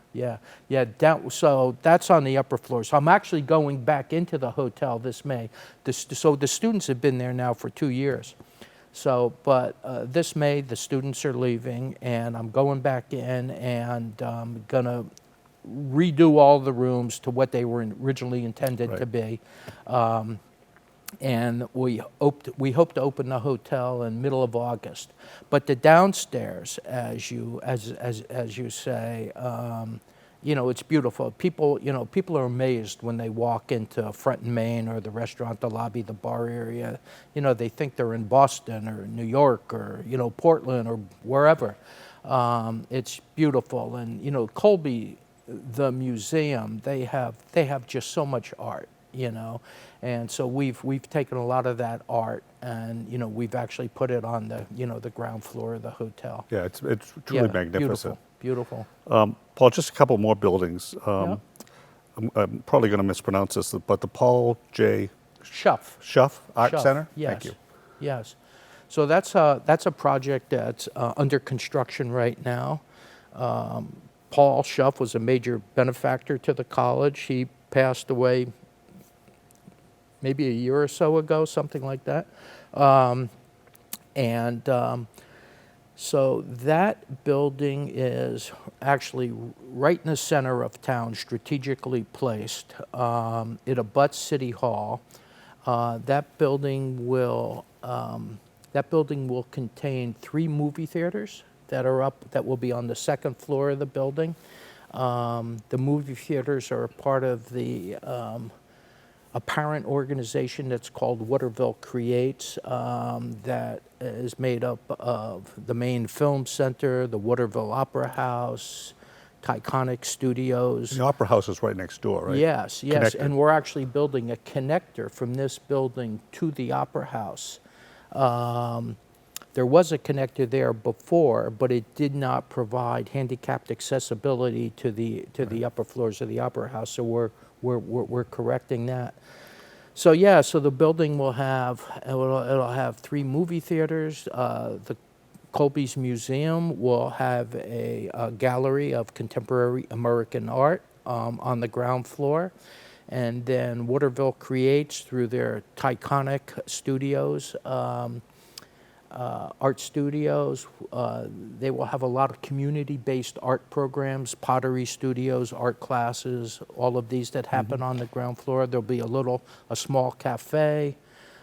Speaker 2: So that's on the upper floor. So I'm actually going back into the hotel this May. So the students have been there now for 2 years. So, but this May the students are leaving, and I'm going back in and gonna redo all the rooms to what they were originally intended to be. And we hope to open the hotel in middle of August. But the downstairs, as you say, it's beautiful. People are amazed when they walk into Front and Main or the restaurant, the lobby, the bar area. They think they're in Boston or New York or Portland or wherever. It's beautiful, and Colby, the museum, they have just so much art. And so we've taken a lot of that art and we've actually put it on the the ground floor of the hotel.
Speaker 1: Yeah, it's truly magnificent.
Speaker 2: Beautiful.
Speaker 1: Paul, just a couple more buildings.
Speaker 2: Yeah.
Speaker 1: I'm probably going to mispronounce this, but the Paul J.
Speaker 2: Schuff
Speaker 1: Art
Speaker 2: Schuff,
Speaker 1: Center.
Speaker 2: yes.
Speaker 1: Thank you.
Speaker 2: Yes. So that's a project that's under construction right now. Paul Schuff was a major benefactor to the college. He passed away maybe a year or so ago, something like that. So that building is actually right in the center of town, strategically placed. It abuts City Hall. That building will contain 3 movie theaters that will be on the second floor of the building. The movie theaters are a part of the a parent organization that's called Waterville Creates, that is made up of the Maine Film Center, the Waterville Opera House, Tyconic Studios.
Speaker 1: The Opera House is right next door, right?
Speaker 2: Yes,
Speaker 1: Connected.
Speaker 2: and we're actually building a connector from this building to the Opera House. There was a connector there before, but it did not provide handicapped accessibility to the upper floors of the Opera House. So we're correcting that. So so the building will have it'll have 3 movie theaters. The Colby's Museum will have a gallery of contemporary American art on the ground floor. And then Waterville Creates, through their Tyconic Studios, art studios. They will have a lot of community-based art programs, pottery studios, art classes, all of these that happen on the ground floor. There'll be a small cafe.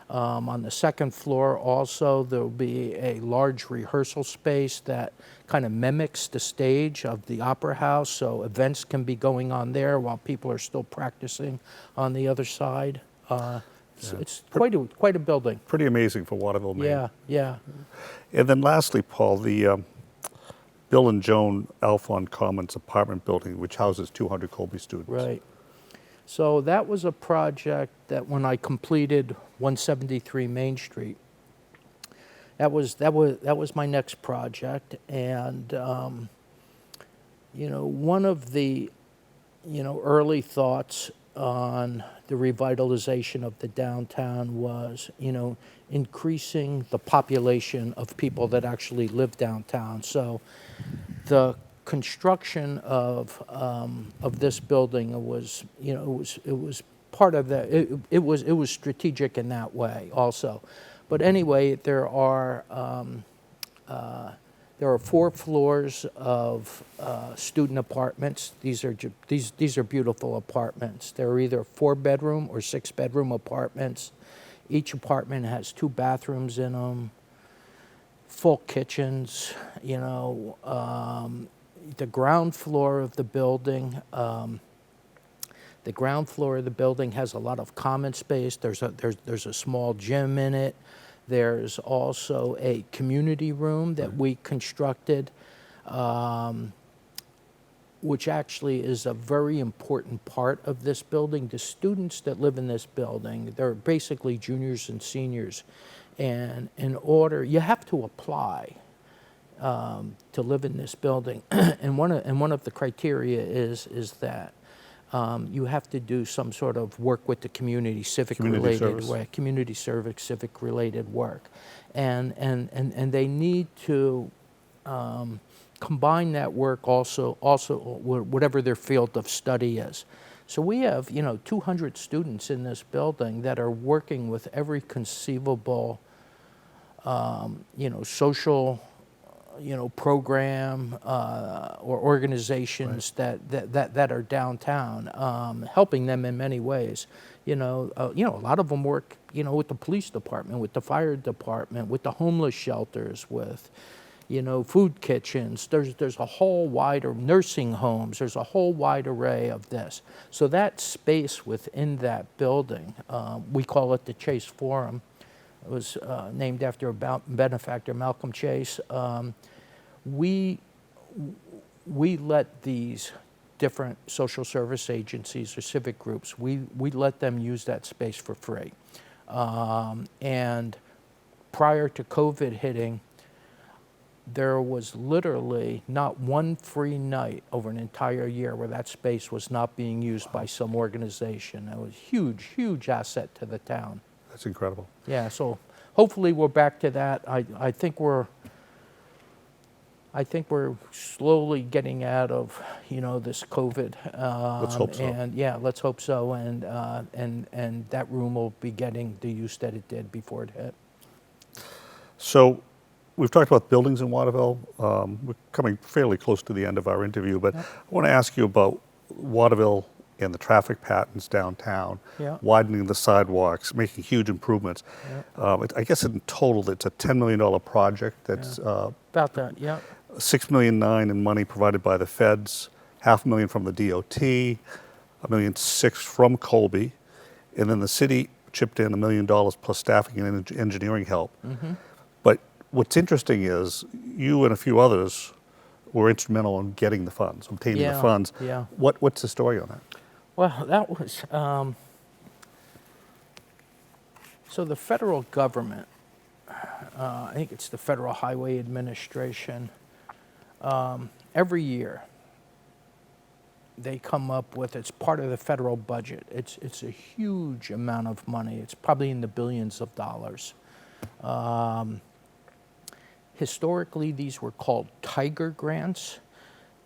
Speaker 2: On the second floor also, there'll be a large rehearsal space that kind of mimics the stage of the Opera House, so events can be going on there while people are still practicing on the other side. It's quite a building.
Speaker 1: Pretty amazing for Waterville, Maine.
Speaker 2: Yeah.
Speaker 1: And then lastly, Paul, the Bill and Joan Alphon Commons apartment building, which houses 200 Colby students.
Speaker 2: Right. So that was a project that when I completed 173 Main Street, that was my next project, and one of the early thoughts on the revitalization of the downtown was increasing the population of people that actually live downtown. So the construction of this building was it was part of that. It was strategic in that way also. But anyway, there are 4 floors of student apartments. These are beautiful apartments. They're either 4-bedroom or 6-bedroom apartments. Each apartment has 2 bathrooms in them, full kitchens. The ground floor of the building. The ground floor of the building has a lot of common space. There's a small gym in it. There's also a community room that we constructed, which actually is a very important part of this building. The students that live in this building, they're basically juniors and seniors. And you have to apply to live in this building. and one of the criteria is that you have to do some sort of work with the community, civic-related work, community service, civic-related work, and they need to combine that work also whatever their field of study is. So we have 200 students in this building that are working with every conceivable social program or organizations that are downtown, helping them in many ways. A lot of them work, with the police department, with the fire department, with the homeless shelters, with, food kitchens. There's a whole wide nursing homes. There's a whole wide array of this. So that space within that building, we call it the Chase Forum. It was named after benefactor Malcolm Chase. We let these different social service agencies or civic groups, we let them use that space for free. And prior to COVID hitting, there was literally not one free night over an entire year where that space was not being used by some organization. It was a huge, huge asset to the town.
Speaker 1: That's incredible.
Speaker 2: Yeah, so hopefully we're back to that. I think we're slowly getting out of this COVID.
Speaker 1: Let's hope so.
Speaker 2: And yeah, let's hope so. And that room will be getting the use that it did before it hit.
Speaker 1: So we've talked about buildings in Waterville. We're coming fairly close to the end of our interview, but I want to ask you about Waterville and the traffic patterns downtown, widening the sidewalks, making huge improvements. I guess in total it's a $10 million project that's
Speaker 2: about that, yeah.
Speaker 1: $6.9 million in money provided by the feds, $500,000 from the DOT, $1.6 million from Colby, and then the city chipped in $1 million plus staffing and engineering help. Mm-hmm. But what's interesting is you and a few others were instrumental in getting the funds, obtaining the funds.
Speaker 2: Yeah.
Speaker 1: What's the story on that?
Speaker 2: Well, that was, so the federal government, I think it's the Federal Highway Administration, every year they come up with, it's part of the federal budget. It's a huge amount of money. It's probably in the billions of dollars. Historically, these were called Tiger grants.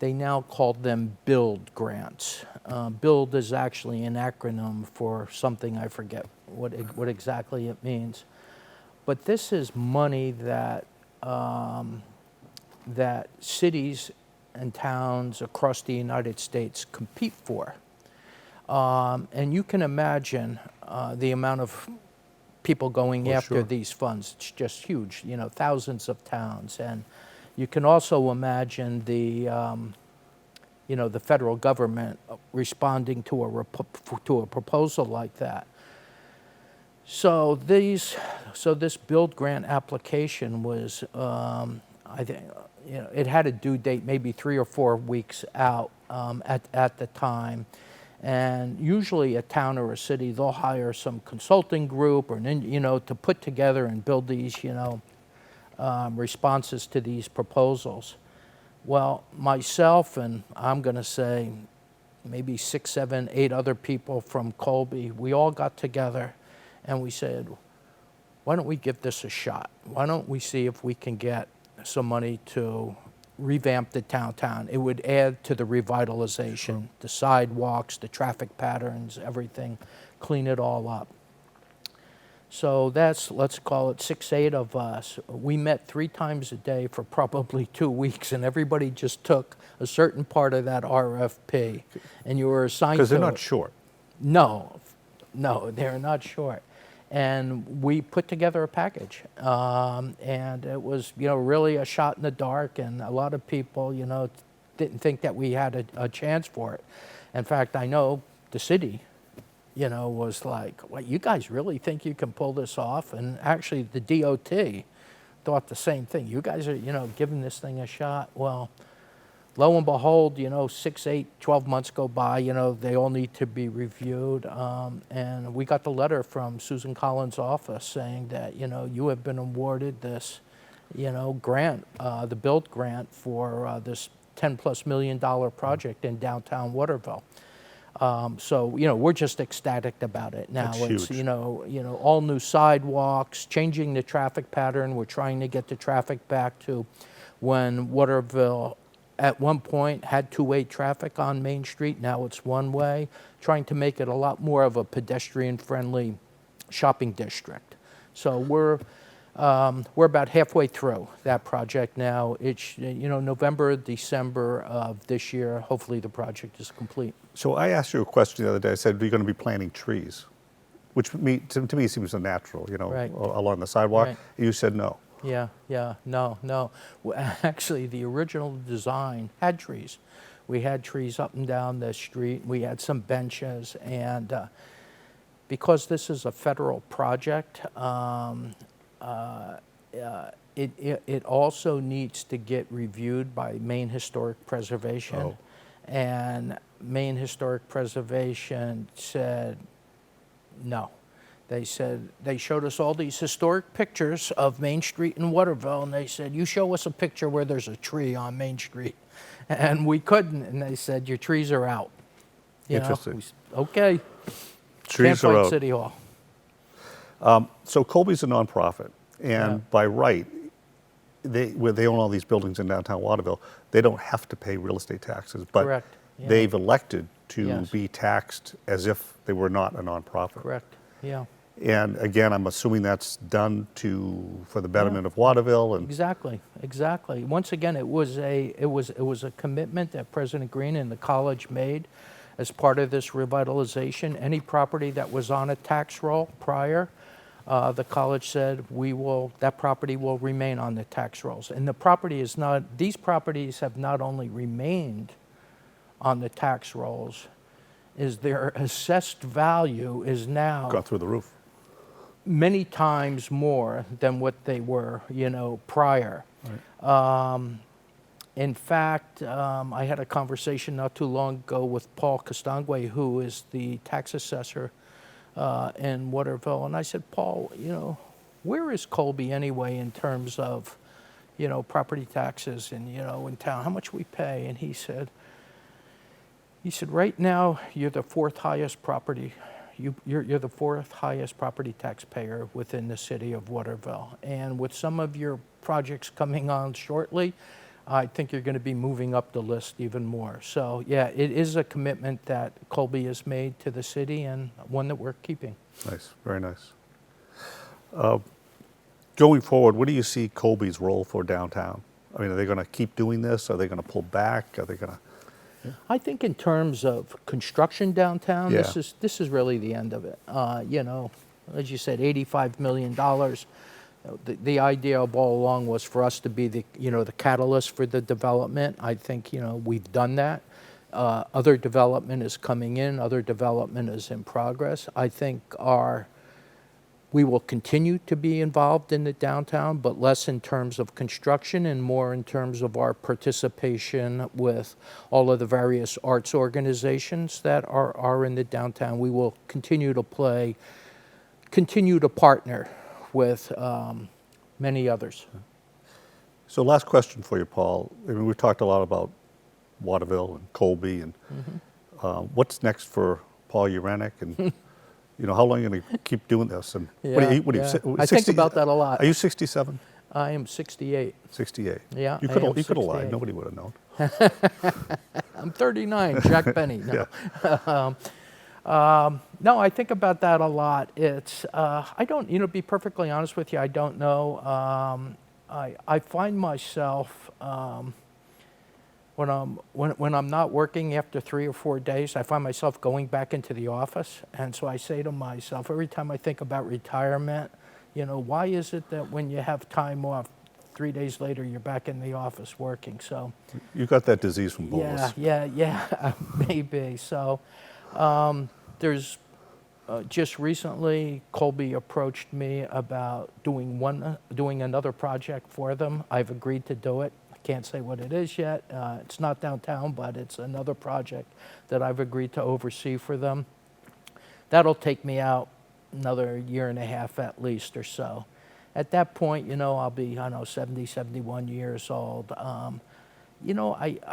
Speaker 2: They now call them BUILD grants. BUILD is actually an acronym for something, I forget what exactly it means. But this is money that that cities and towns across the United States compete for. And you can imagine the amount of people going after these funds. It's just huge, thousands of towns. And you can also imagine the federal government responding to a proposal like that. So this BUILD grant application was, I think, it had a due date maybe 3 or 4 weeks out at the time. And usually a town or a city, they'll hire some consulting group or to put together and build these, responses to these proposals. Well, myself and I'm going to say maybe 6, 7, 8 other people from Colby, we all got together and we said, why don't we give this a shot? Why don't we see if we can get some money to revamp the downtown? It would add to the revitalization, the sidewalks, the traffic patterns, everything, clean it all up. So that's, let's call it 6, 8 of us. We met 3 times a day for probably 2 weeks, and everybody just took a certain part of that RFP, and you were assigned to
Speaker 1: Because they're
Speaker 2: it.
Speaker 1: not short.
Speaker 2: No, they're not short. And we put together a package, and it was, really a shot in the dark, and a lot of people, didn't think that we had a chance for it. In fact, I know the city, was like, well, you guys really think you can pull this off? And actually the DOT thought the same thing. You guys are, giving this thing a shot. Well, lo and behold, 6, 8, 12 months go by, they all need to be reviewed. And we got the letter from Susan Collins' office saying that, you have been awarded this, grant, the build grant for this $10+ million project in downtown Waterville. So, we're just ecstatic about it now.
Speaker 1: That's
Speaker 2: It's,
Speaker 1: huge.
Speaker 2: all new sidewalks, changing the traffic pattern. We're trying to get the traffic back to when Waterville at one point had 2-way traffic on Main Street. Now it's 1-way, trying to make it a lot more of a pedestrian-friendly shopping district. So we're about halfway through that project now. It's, November, December of this year, hopefully the project is complete.
Speaker 1: So I asked you a question the other day. I said, are you going to be planting trees? Which to me seems unnatural,
Speaker 2: Right.
Speaker 1: along the sidewalk.
Speaker 2: Right.
Speaker 1: You said no.
Speaker 2: Yeah, no. Well, actually, the original design had trees. We had trees up and down the street. We had some benches, and because this is a federal project, it also needs to get reviewed by Maine Historic Preservation.
Speaker 1: Oh.
Speaker 2: And Maine Historic Preservation said no. They said, they showed us all these historic pictures of Main Street in Waterville, and they said, you show us a picture where there's a tree on Main Street. And we couldn't, and they said, your trees are out.
Speaker 1: Interesting.
Speaker 2: Okay.
Speaker 1: Trees
Speaker 2: Can't
Speaker 1: are
Speaker 2: fight
Speaker 1: out.
Speaker 2: City Hall.
Speaker 1: So Colby's a nonprofit, and
Speaker 2: Yeah.
Speaker 1: by right, where they own all these buildings in downtown Waterville, they don't have to pay real estate taxes, but
Speaker 2: Correct. Yeah.
Speaker 1: they've elected to
Speaker 2: Yes.
Speaker 1: be taxed as if they were not a nonprofit.
Speaker 2: Correct. Yeah.
Speaker 1: And again, I'm assuming that's done for the betterment of Waterville and
Speaker 2: Exactly. Once again, it was a commitment that President Green and the college made as part of this revitalization. Any property that was on a tax roll prior, the college said that property will remain on the tax rolls. And these properties have not only remained on the tax rolls, is their assessed value is now
Speaker 1: got through the roof.
Speaker 2: many times more than what they were, prior.
Speaker 1: Right.
Speaker 2: In fact, I had a conversation not too long ago with Paul Costangwe, who is the tax assessor in Waterville, and I said, Paul, where is Colby anyway in terms of, property taxes and, in town, how much we pay? And he said, right now you're the fourth highest property. You're the fourth highest property taxpayer within the city of Waterville. And with some of your projects coming on shortly, I think you're going to be moving up the list even more. So yeah, it is a commitment that Colby has made to the city and one that we're keeping.
Speaker 1: Nice, very nice. Going forward, what do you see Colby's role for downtown? I mean, are they going to keep doing this? Are they going to pull back? Are they going to?
Speaker 2: I think in terms of construction downtown,
Speaker 1: Yeah.
Speaker 2: this is really the end of it. As you said, $85 million. The idea of all along was for us to be the catalyst for the development. I think we've done that. Other development is coming in. Other development is in progress. I think we will continue to be involved in the downtown, but less in terms of construction and more in terms of our participation with all of the various arts organizations that are in the downtown. We will continue to partner with many others.
Speaker 1: So last question for you, Paul. I mean, we've talked a lot about Waterville and Colby, and what's next for Paul Ureneck, and how long are you going to keep doing this? And
Speaker 2: I think about that a lot.
Speaker 1: Are you 67?
Speaker 2: I am 68.
Speaker 1: 68.
Speaker 2: Yeah,
Speaker 1: You
Speaker 2: I
Speaker 1: could
Speaker 2: am
Speaker 1: have lied.
Speaker 2: 68.
Speaker 1: Nobody would have known.
Speaker 2: I'm 39, Jack Benny. No.
Speaker 1: Yeah.
Speaker 2: No, I think about that a lot. It's, I don't, to be perfectly honest with you, I don't know. I find myself, when I'm not working after 3 or 4 days, I find myself going back into the office. And so I say to myself, every time I think about retirement, why is it that when you have time off, 3 days later, you're back in the office working? So
Speaker 1: You got that disease from Boulos.
Speaker 2: yeah, maybe. So there's just recently, Colby approached me about doing another project for them. I've agreed to do it. I can't say what it is yet. It's not downtown, but it's another project that I've agreed to oversee for them. That'll take me out another 1.5 years at least or so. At that point, I'll be, 70, 71 years old. I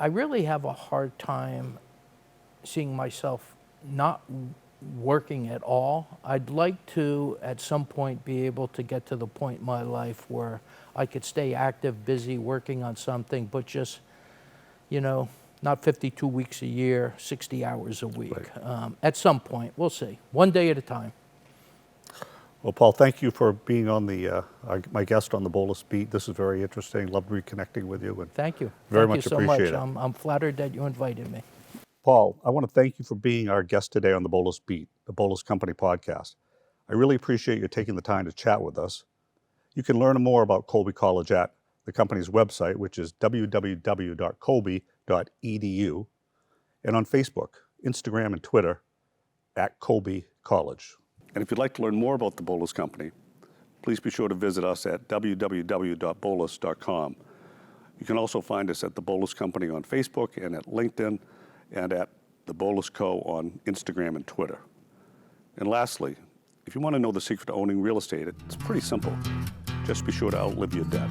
Speaker 2: really have a hard time seeing myself not working at all. I'd like to, at some point, be able to get to the point in my life where I could stay active, busy, working on something, but just, not 52 weeks a year, 60 hours a week.
Speaker 1: Right.
Speaker 2: At some point, we'll see. One day at a time.
Speaker 1: Well, Paul, thank you for being on my guest on the Boulos Beat. This is very interesting. Loved reconnecting with you. And
Speaker 2: Thank you.
Speaker 1: Very
Speaker 2: Thank
Speaker 1: much
Speaker 2: you so
Speaker 1: appreciate
Speaker 2: much.
Speaker 1: it.
Speaker 2: I'm flattered that you invited me.
Speaker 1: Paul, I want to thank you for being our guest today on the Boulos Beat, the Boulos Company podcast. I really appreciate you taking the time to chat with us. You can learn more about Colby College at the company's website, which is www.colby.edu, and on Facebook, Instagram, and Twitter at Colby College. And if you'd like to learn more about the Boulos Company, please be sure to visit us at www.boulos.com. You can also find us at the Boulos Company on Facebook and at LinkedIn, and at the Boulos Co. on Instagram and Twitter. And lastly, if you want to know the secret to owning real estate, it's pretty simple. Just be sure to outlive your debt.